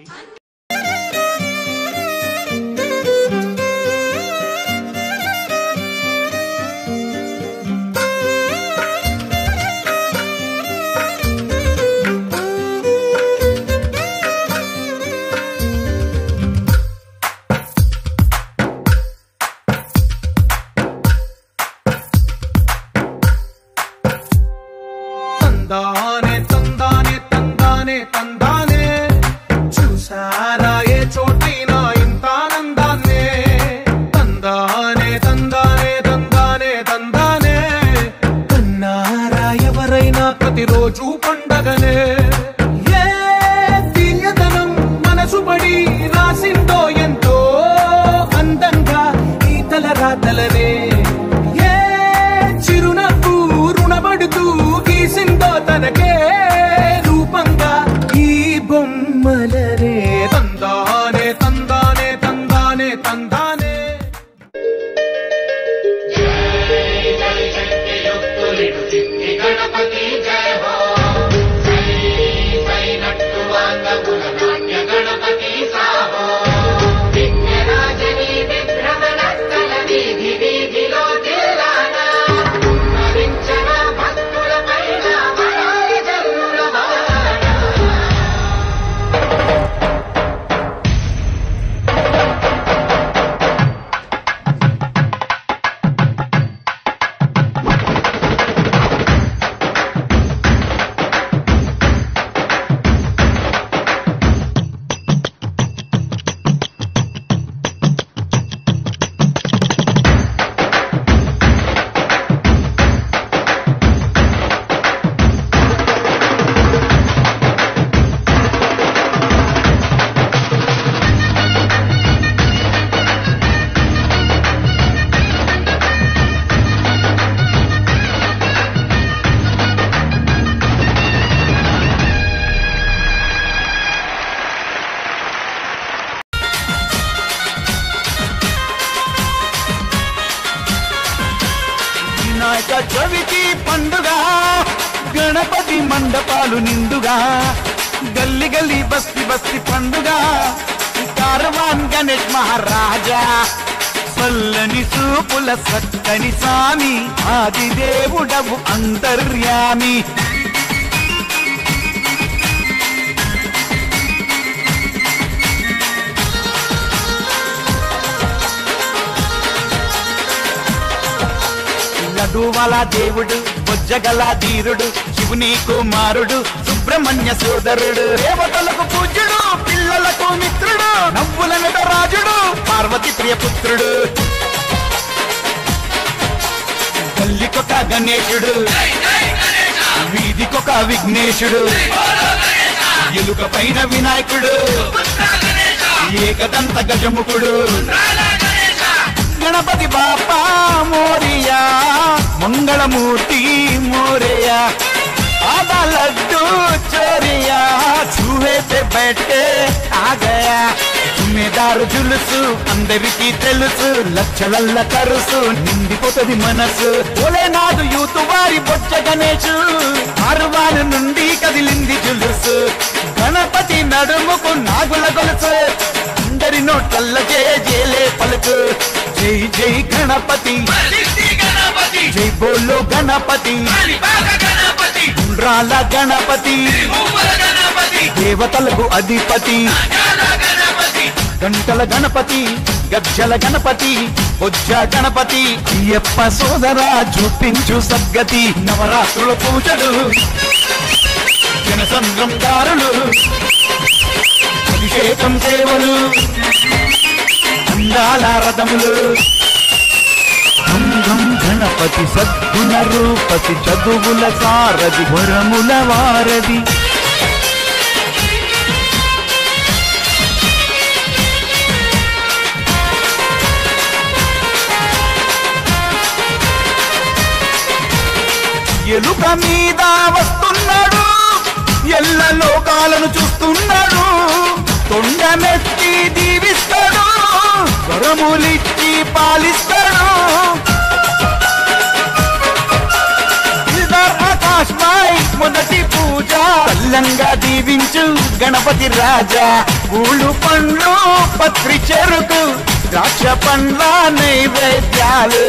తందానే తందానే తందానే తందానే చూసారా ఏ చోటైనా ఇంత ఆనందాన్నే తందానే తందానే తందానే తందానే కన్నారా ఎవరైనా ప్రతిరోజు పండగనే ఏ దివ్యతనం మనసు పడి రాసిందో ఎంతో అందంగా ఈ తలరాతలనే ఏ చిరునవ్వు రుణపడుతూ గీసిందో తనకే రూపంగా ఈ బొమ్మలనే తందానే తందానే తందానే తందానే వినాయక చవితి పండుగ గణపతి మండపాలు నిండుగా గల్లి గల్లి బస్తి బస్తి పండుగ కార్వాన్ గణేష్ మహారాజా చల్లని చూపుల సక్కని స్వామి ఆదిదేవుడవు అంతర్యామి లడ్డువాల దేవుడు బొజ్జగల ధీరుడు శివుని కుమారుడు సుబ్రహ్మణ్య సోదరుడు దేవతలకు పూజ్యుడు పిల్లలకు మిత్రుడు నవ్వుల నటరాజుడు పార్వతి ప్రియపుత్రుడు గల్లికొక గణేశుడు వీధికొక విఘ్నేశుడు ఎలుక పైన వినాయకుడు ఏకదంత గజముఖుడు గణపతి బాపా మోరియా మంగళమూర్తి మోరియా आधा लड्डू चोरिया चूहे पे बैठ के आ गया तुम्हें జమీదారు జులుసు అందరికీ తెలుసు లక్షలల్ల కరుసు నిండిపోతది మనసు ఓలేనాడు యూత్ వారి బొచ్చ గణేషు ఆరువారు నుండి కదిలింది జులుసు గణపతి నడుముకు నాగుల గొలుసు అందరి నోట్ల జేలే పలుకు జై జై గణపతి జై బోలో గణపతి ఉండ్రాల గణపతి దేవతలకు అధిపతి గంటల గణపతి గజ్జల గణపతి బొజ్జ గణపతి అయ్యప్ప సోదరా చూపించు సద్గతి నవరాత్రుల పూజలు జనసంద్రం దారులు అభిషేకం సేవలు అందాల రథములు గం గం గణపతి సద్గుణ రూపతి చదువుల సారథి వరముల వారధి ఎలుక మీద వస్తున్నాడు ఎల్ల లోకాలను చూస్తున్నాడు తొండమెత్తి దీవిస్తాడు వరములిచ్చి పాలిస్తాడు ఆకాశ్ బాయ్ మొదటి పూజ పల్లంగా దీవించు గణపతి రాజా పూలు పండ్లు పత్రి చెరుకు ద్రాక్ష పండ్ల నైవేద్యాలు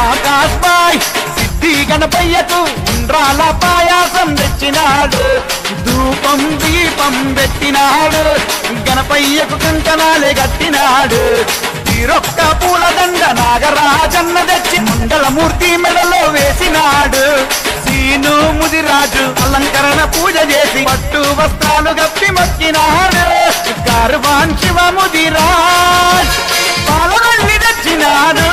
ఆకాశ్ బాయ్ సిద్ధి గణపయ్యకు ఉండ్రాల పాయాసం తెచ్చినాడు ధూపం దీపం పెట్టినాడు గణపయ్యకు కంకణాలే కట్టినాడు తీరొక్క పూలదండ నాగరాజన్న తెచ్చి మంగళమూర్తి మెడలో వేసినాడు సీను ముదిరాజు అలంకరణ పూజ చేసి పట్టు వస్త్రాలు గప్పి మొక్కినాడు కార్వాన్ శివ ముదిరాజ్ పాలవల్లి తెచ్చినాడు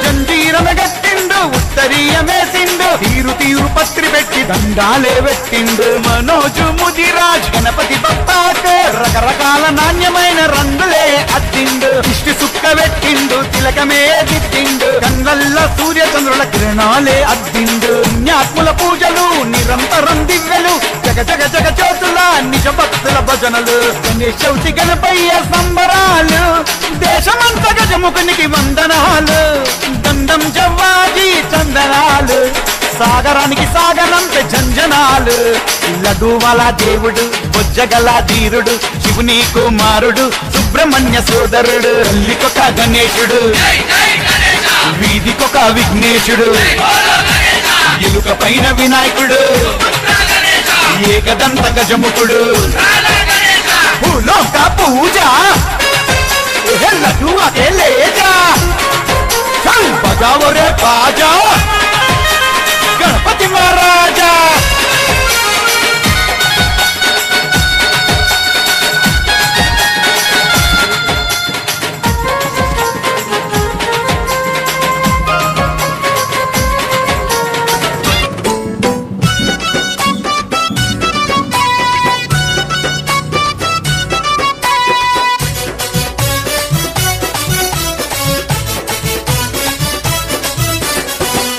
జంజీరన గట్టిండు ఉత్తరీయమేసిండు తీరు తీరు పత్రి పెట్టి దండాలే పెట్టిండు మనోజు ముదిరాజ్ గణపతి బప్పాకు రకరకాల నాణ్యమైన రంగులే అద్దిండు ఇష్టి సుక్క పెట్టిండు తిలకమే దిద్దిండు కళ్ళల్ల సూర్య చంద్రుల కిరణాలే అద్దిండు పుణ్యాత్ముల పూజలు నిరంతరం దివ్యలు జగ జగ జగ జ్యోతుల నిజ భక్తుల భజనలు గణేశౌతి గణపయ్య సంబరాలు దేశమంత గజముఖునికి వందనాలు దండం జవ్వాజీ చందనాలు సాగరానికి సాగరంత జంజనాలు లడ్డువల దేవుడు బొజ్జగల ధీరుడు శివుని కుమారుడు సుబ్రహ్మణ్య సోదరుడు తల్లికొక గణేశుడు వీధికొక విఘ్నేశుడు ఎలుక పైన వినాయకుడు ఏకదంత గజముఖుడు భూలోక పూజ లడ్డు అదే లేజా బజావో రే బాజా గణపతి మహారాజా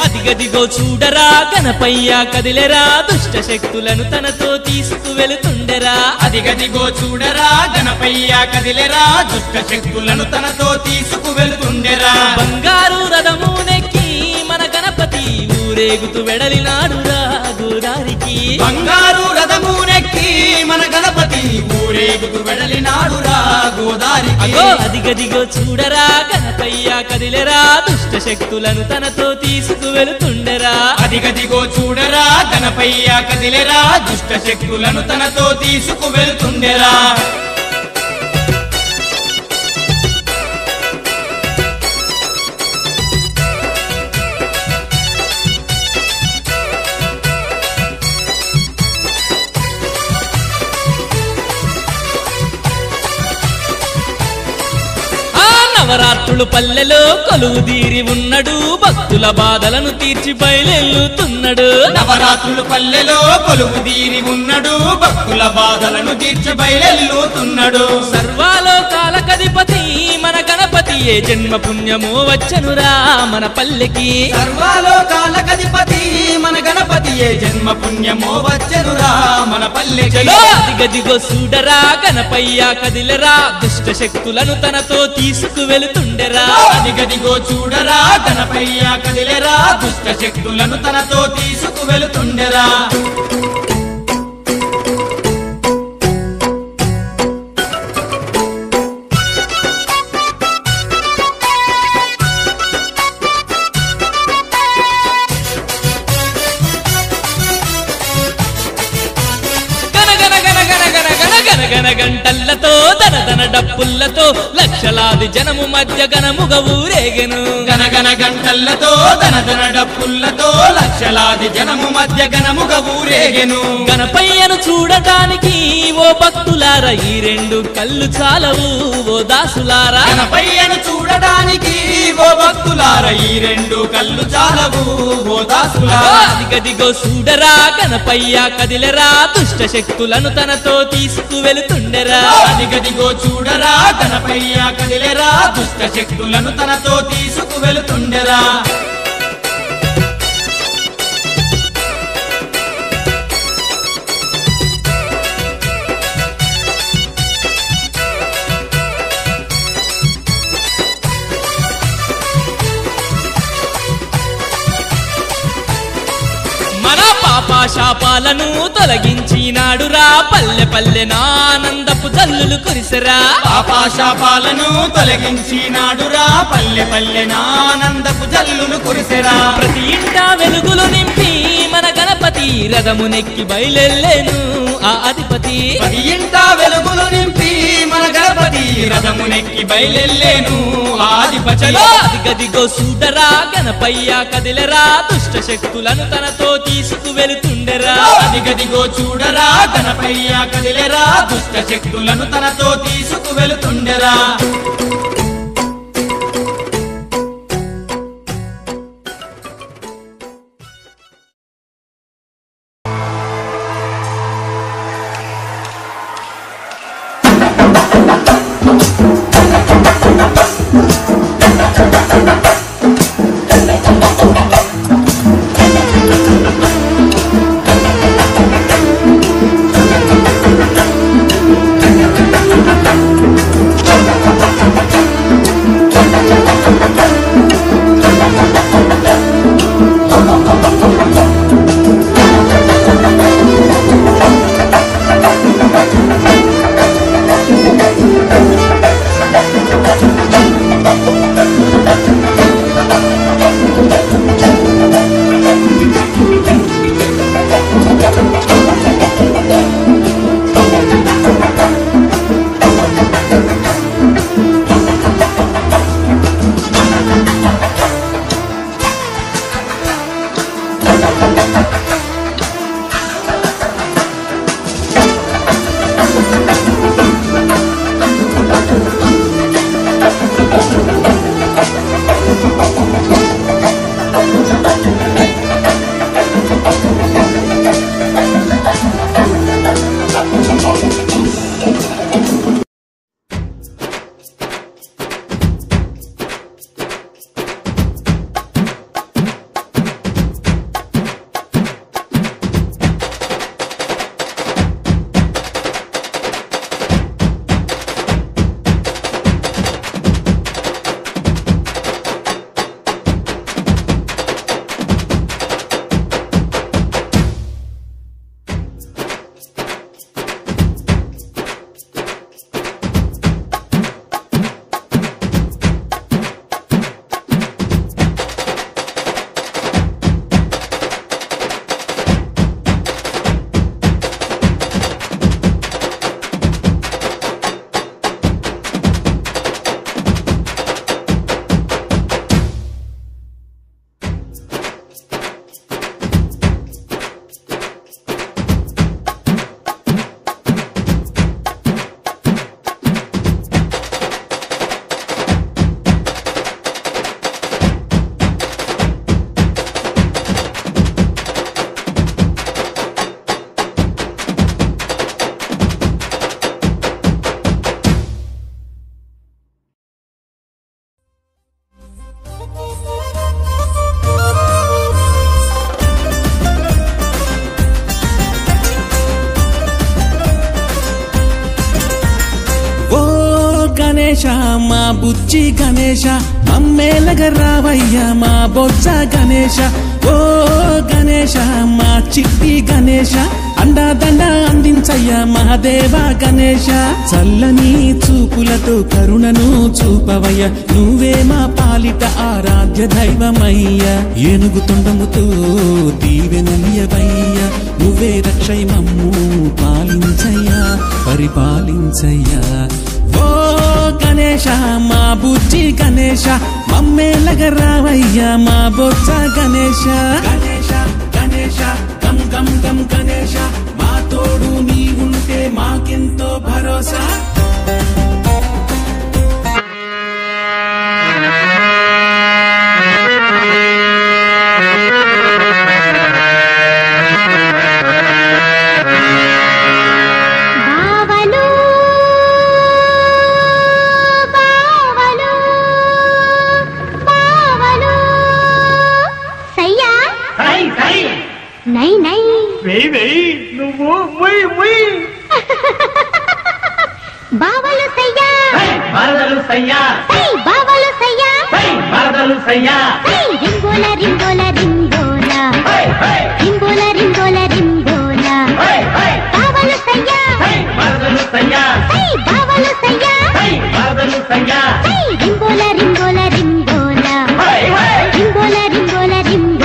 అదిగదిగో చూడరా గణపయ్య కదిలెరా దుష్ట శక్తులను తనతో తీసుకు వెళుతుండెరా అదిగదిగో చూడరా గణపయ్య కదిలెరా దుష్ట శక్తులను తనతో తీసుకు వెళ్తుండెరా బంగారు రథము నెక్కి మన గణపతి ఊరేగుతూ వెడలినాడురా గోదారికి బంగారు రథము నెక్కి మన గణపతి ఊరేగుతూ వెడలినాడురా గోదారికి అగో అదిగదిగో చూడరా గణపయ్య కదిలెరా దుష్ట శక్తులను తనతో తీసుకు వెళుతుండెరా అదిగదిగో చూడరా గణపయ్య కదిలెరా దుష్ట శక్తులను తనతో తీసుకు వెళ్తుండెరా నవరాత్రులు పల్లెలో కొలువుదీరి ఉన్నాడు భక్తుల బాధలను తీర్చి బయలెల్లుతున్నాడు నవరాత్రులు పల్లెలో కొలువుదీరి ఉన్నాడు భక్తుల బాధలను తీర్చి బయలెల్లుతున్నాడు సర్వాలోకాలకధిపతి మన గణపతి ఏ జన్మ పుణ్యమో వచ్చనురా మన పల్లెకి సర్వలోకాలకధిపతి మన గణపతి ఏ జన్మ పుణ్యమో వచ్చనురా మన పల్లెకి దిగదిగో చూడరా గణపయ్య కదిలరా దుష్ట శక్తులను తనతో తీసుకు వెళుతుండెరా దిగదిగో చూడరా గణపయ్య కదిలెరా దుష్ట శక్తులను తనతో తీసుకు వెళుతుండెరా గంటల్లతో దనదన డప్పుల్లతో లక్షలాది జనము మధ్య గణముగ ఊరేగెను గనగన గంటల్లతో దనదన డప్పుల్లతో లక్షలాది జనము మధ్య గణముగ ఊరేగెను గణపయ్యను చూడటానికి ఓ భక్తులారా ఈ రెండు కళ్ళు చాలవు ఓ దాసులారా గణపయ్యను చూడటానికి ఓ భక్తులారా ఈ రెండు కళ్ళు చాలవు ఓ దాసులారా దిగదిగో చూడరా గణపయ్య కదిలెరా దుష్ట శక్తులను తనతో తీసుకు వెళుతుండెరా దిగదిగో చూడరా గణపయ్య కదిలెరా దుష్ట శక్తులను తనతో తీసుకు వెళుతుండెరా మన పాపాశాపాలను తొలగించినాడురా పల్లె పల్లె నానందపు జల్లులు కురిసెరా పాపాశాపాలను తొలగించినాడురా పల్లె పల్లె నానందపు జల్లులు కురిసెరా ప్రతి ఇంట వెలుగులు నింపి మన గణపతి రథమునెక్కి బయలెళ్ళేను ఆ అధిపతి ప్రతి ఇంట వెలుగులు నింపి మన గణపతి రథమునెక్కి బయలెళ్ళేను ఆదిపతి గదిగో చూడరా గణపయ్య కదిలెరా దుష్ట శక్తులను తనతో తీసుకు వెళుతుండెరా దిగదిగో చూడరా గణపయ్య కదిలెరా దుష్ట శక్తులను తనతో తీసుకు వెళుతుండెరా గణేశ మా బుజ్జి గణేశ మమ్మేలగ రావయ్య మా బొజ్జ గణేశ ఓ గణేశ మా చిట్టి గణేశ అండాదండ అందించయ్య మహాదేవ గణేశ చల్లని చూపులతో కరుణను చూపవయ్య నువ్వే మా పాలిట ఆరాధ్య దైవమయ్య ఏనుగు తొండముతో దీవెనలియవయ్య నువ్వే రక్షై మమ్ము పాలించయ్యా పరిపాలించయ్యా ఓ గణేశ మా బుజ్జి గణేశ మమ్మేలగ రావయ్య మా బొజ్జ గణేశ గణేశ గణేశ గం గం గం గణేశ మా తోడు నీ ఉంటే మాకెంతో భరోసా నై నై నువ్వు బావలు సయ్యా మరదలు సయ్యా బావలు సయ్యా మరదలు సయ్యా రింగోల రింగోల రింగోల రింగోల రింగోల రింగోల బావలు సయ్యా మరదలు సయ్యా బావలు సయ్యా మరదలు సయ్యా రింగోల రింగోల రింగోల రింగోల రింగోల రింగోల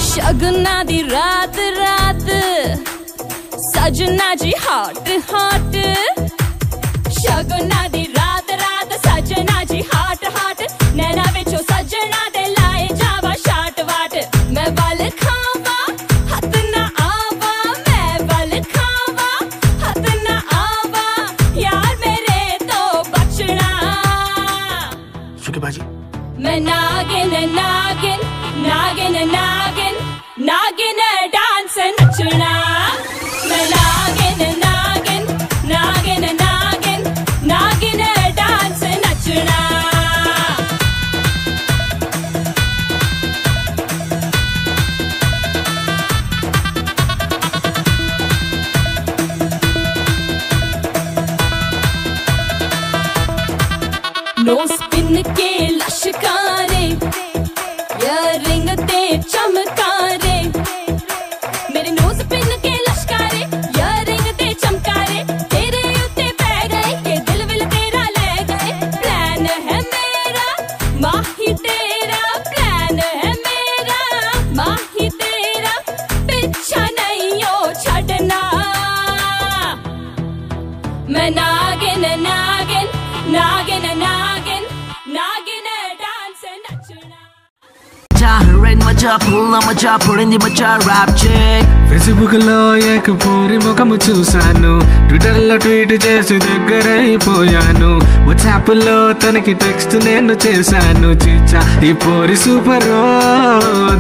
शगुना दी रात रात सजना जी हॉट हॉट शगुना दी रात रात सजना जी हॉट हॉट नैना विचो सजना दे लाए जावा शाट वाट मैं बल खावा हथ ना आवा मैं बल खावा हथ ना आवा यार मेरे तो बचना सुखीबाजी मैं नागिन नागिन नागिन नागिन नागिन डांस नचना मैं नागिन नागिन नागिन नागिन नागिन डांस नचना नो स्पिन के लश्कारे रिंग ते चमकारे मेरे नोज पिन के लश्कारे रिंग ते चमकारे तेरे उत्ते पै गए के दिल विल तेरा ले गए प्लान है मेरा माही तेरा प्लान है मेरा माही तेरा पीछा नहीं हो छड़ना मैं नागिन नागिन नागिन नागिन नागिन डांस नचना Rain maja pulla maja pudindi maja rap check Facebook లో ఏక పూరి ముఖము చూశాను ట్విట్టర్ లో ట్వీట్ చేసి దగ్గరైపోయాను వాట్సాప్ లో తనకి టెక్స్ట్ నేను చేశాను చీచా ఈ పూరి సూపర్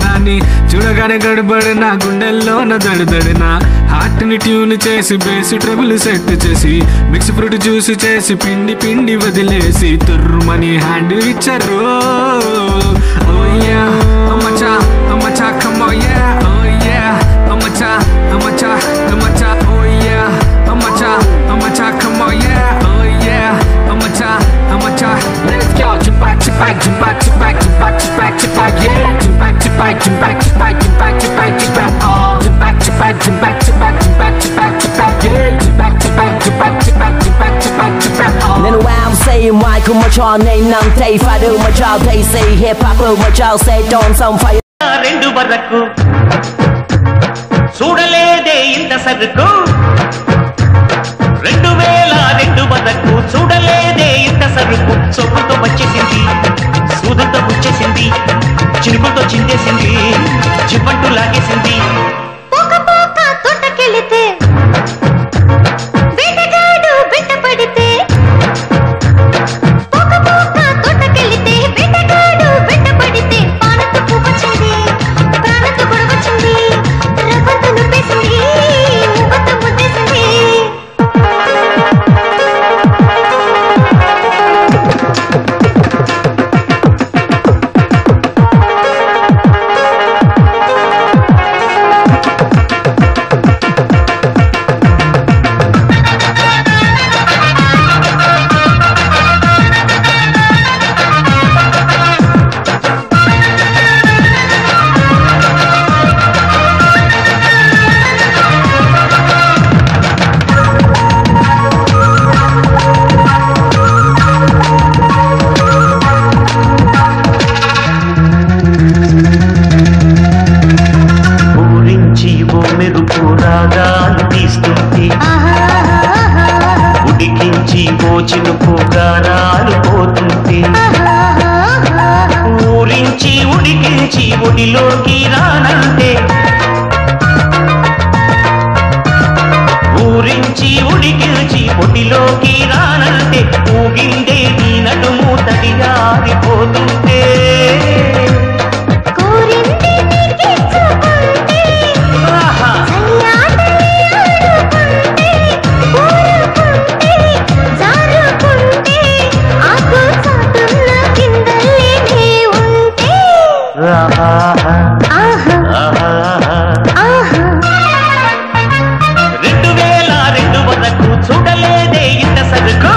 దాన్ని చూడగానే గడబడి నా గుండెల్లోన దడదడిన హార్ట్ ని ట్యూన్ చేసి బేస్ ట్రబుల్ సెట్ చేసి మిక్స్ ఫ్రూట్ జ్యూస్ చేసి పిండి పిండి వదిలేసి తుర్రుమని హ్యాండ్ ఇచ్చారు Amacha, come on, yeah, oh yeah. Amacha, oh yeah. Amacha, come on, yeah, oh yeah. Amacha, let's go. Jump back, yeah. Jump back, yeah. Jump back, oh. Jump back, yeah. Nên wow say why không mà cho nên nằm tay phải đưa mà cho tay say hip hop mà cho say don't xong phải రెండు వరకు చూడలేదే ఇంత సరుకు 2002 వరకు చూడలేదే ఇంత సరుకు సొప్పుతో వచ్చేసింది సూదుతో వచ్చేసింది చినుకుతో చిందేసింది చిప్పంటూ లాగేసింది పోక పోక తోటకెళితే వేటగాడు వెంట పడితే పోక పోక తోటకెళితే వేటగాడు వెంట పడితే పానతో పువ్వొచ్చింది ప్రాణంతో గొడవచ్చింది రవ్వంతో నువ్వేసింది చినుకుగా రాలిపోతుంటే ఊరించి ఉడికించి ఒడిలోకి రానంటే ఊరించి ఉడికించి ఒడిలోకి రానంటే ఊగిందే నీ నడుము తడియారిపోతుంటే చూడలేదే ఇంత సరుకు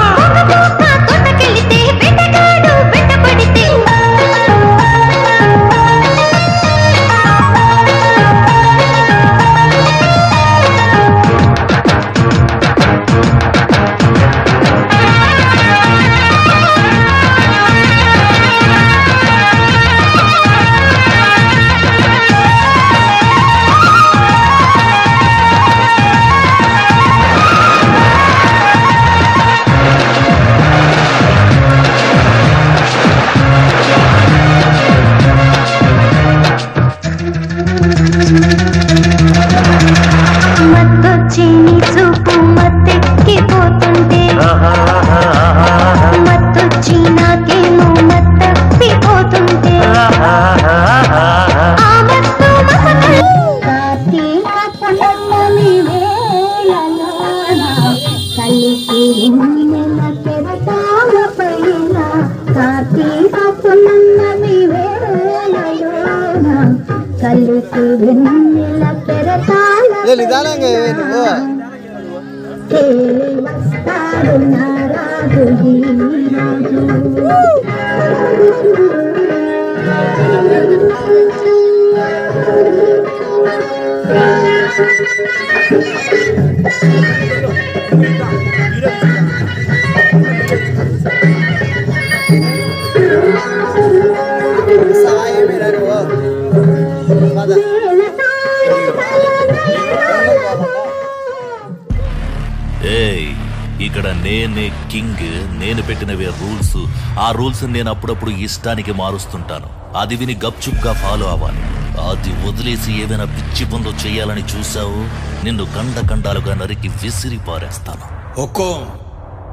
ఇక్కడ నేనే కింగ్, నేను పెట్టినవే రూల్స్. ఆ రూల్స్ నేను అప్పుడప్పుడు ఇష్టానికి మారుస్తుంటాను. అది విని గప్చుప్గా ఫాలో అవ్వాలి. అది వదిలేసి ఏదైనా పిచ్చి పనులు చేయాలని చూసావు, నిన్ను కండాలుగా నరికి విసిరి పారేస్తాను. హుకుం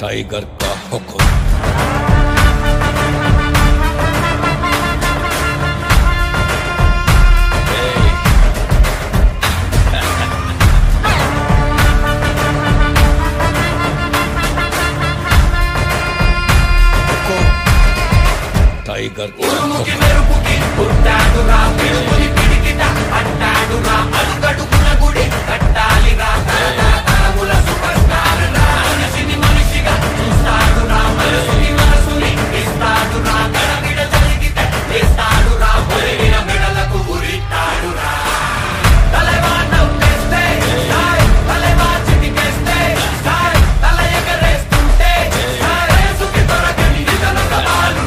టైగర్ కా హుకుం. టైగర్ ఉరుముకి మెరుపుకి పుట్టాడురా పిడుగుని పిడికిట అట్టాడురా అడుగడుగున గుడి కట్టాలిరా తరముల సూపర్ స్టార్ రా మనిషిని మనిషిగా చూస్తాడురా మనసుని మనసుని ఇస్తాడురా గడబిడ జరిగితే వేస్తాడురా ఒరిగిన మెడలకు ఉరితాడురా తలవా నవ్వేస్తే తలవా చిటికేస్తే తల ఎగరేస్తుంటే రేసుకి దొరకని ఇతను సవాలు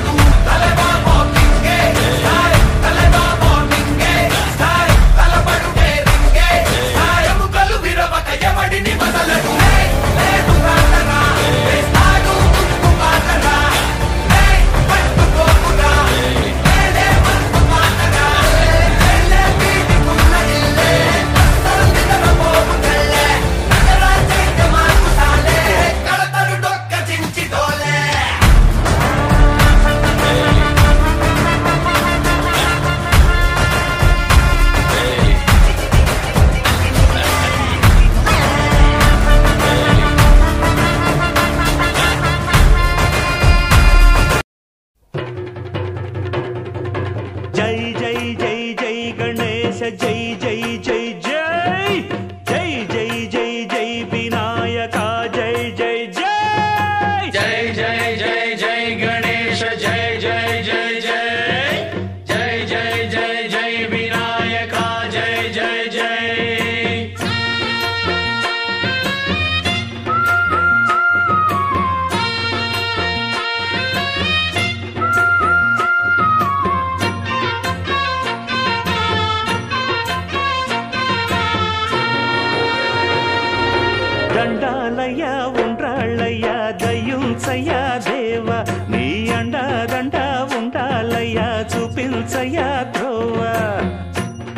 చూపించయ్యా దేవా నీ అండదండ ఉండాలయ్యా చూపించయ్యా త్రోవా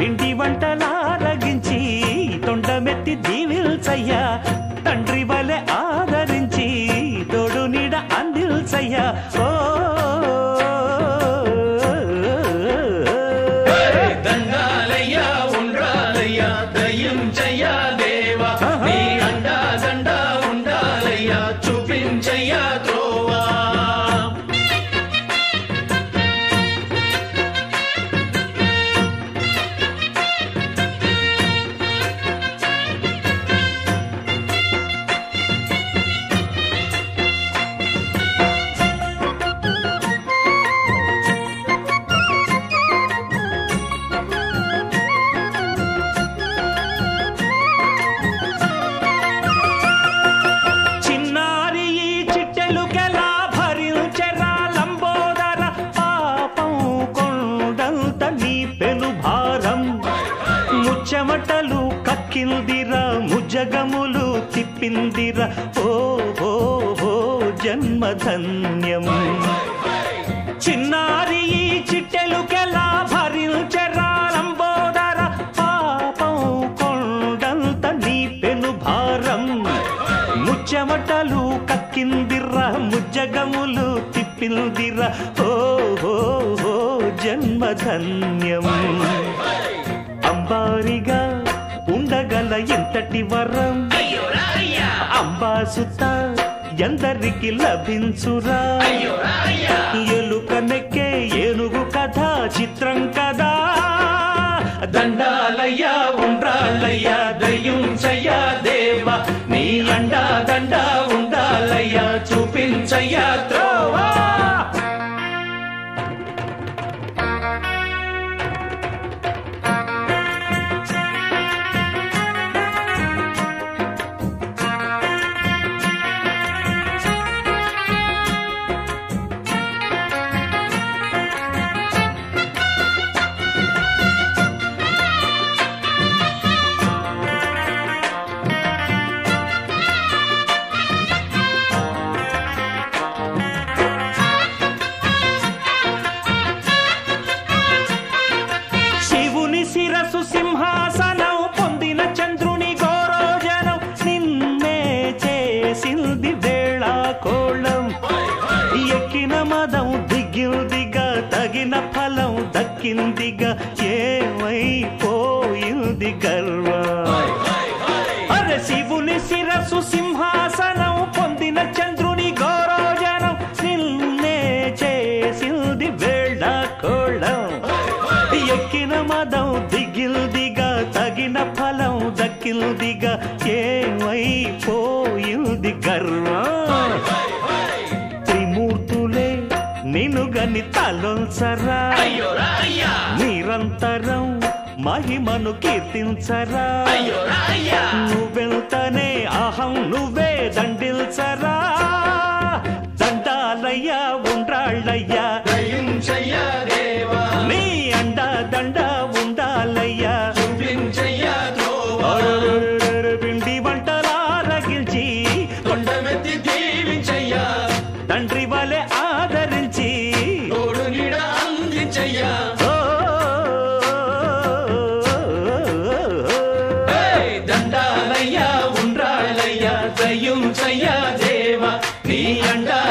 ఇంటి వంటలారగించి తొండమెత్తి దీవిల్చయ్యా తండ్రి వలె ఆదరించి తోడు నీడ అందిల్చయ్యా ఓ దండాలయ్యా ఉండాలయ్యా దయించయ్యా దేవా నీ అండదండ ఉండాలయ్యా చూపించయ్యా త్రోవా చెమటలు కక్కిందిరా ముజగములు తిప్పిందిరా ఓ ఓ ఓ జన్మధన్యం చిన్నారి ఈ చిట్టెలుకెలా భరించెరా లంబోదర పాపం కొండంత నీ పెను భారం ముచ్చెమటలు కక్కిందిరా ముజగములు తిప్పిందిరా ఓ ఓ ఓ జన్మధన్యం అంబారిగా ఉండగల ఎంతటి వరం అంబాసుత ఎందరికి లభించురా ఎలుక నెక్కే ఏనుగు కథ చిత్రం కదా దండాలయ్యా ఉండాలయ్యా దయించయ్యా దేవా నీ అండా దండ ఉండాలయ్యా చూపించయ్యా త్రోవా శిరసు సింహాసనం పొందిన చంద్రుని గౌరోజనం నిన్నే చేసింది వేళ కోళం ఎక్కిన మదం దిగిందిగా తగిన ఫలం దక్కిందిగా ఏమైపోయింది గర్వం అరే శివుని శిరసు సింహాసనం పొందిన చంద్రుని గౌరోజనం నిన్నే చేసింది వేళ కోళం ఎక్కిన మదం దిగిల్దిగా తగిన ఫలం దక్కిల్దిగా ఏమైపోయింది గర్వం త్రిమూర్తులే నిన్ను గని తలొంచరా నిరంతరం మహిమను కీర్తించరా నువ్వెంతనే అహం నువ్వే దండిల్చరా దండాలయ్యా ఉండ్రాళ్ళయ్యా దయించయ్యా దేవా నీ అండా దండ ఉండాలయ్యా చూపించయ్యా పిండి వంటలారగించి కొండమెత్తి దీవించయ్యా తండ్రి వలె ఆదరించి తోడు నీడ అందించయ్యా దండాలయ్యా ఉండ్రాళ్ళయ్యా దయించయ్యా దేవా నీ అండా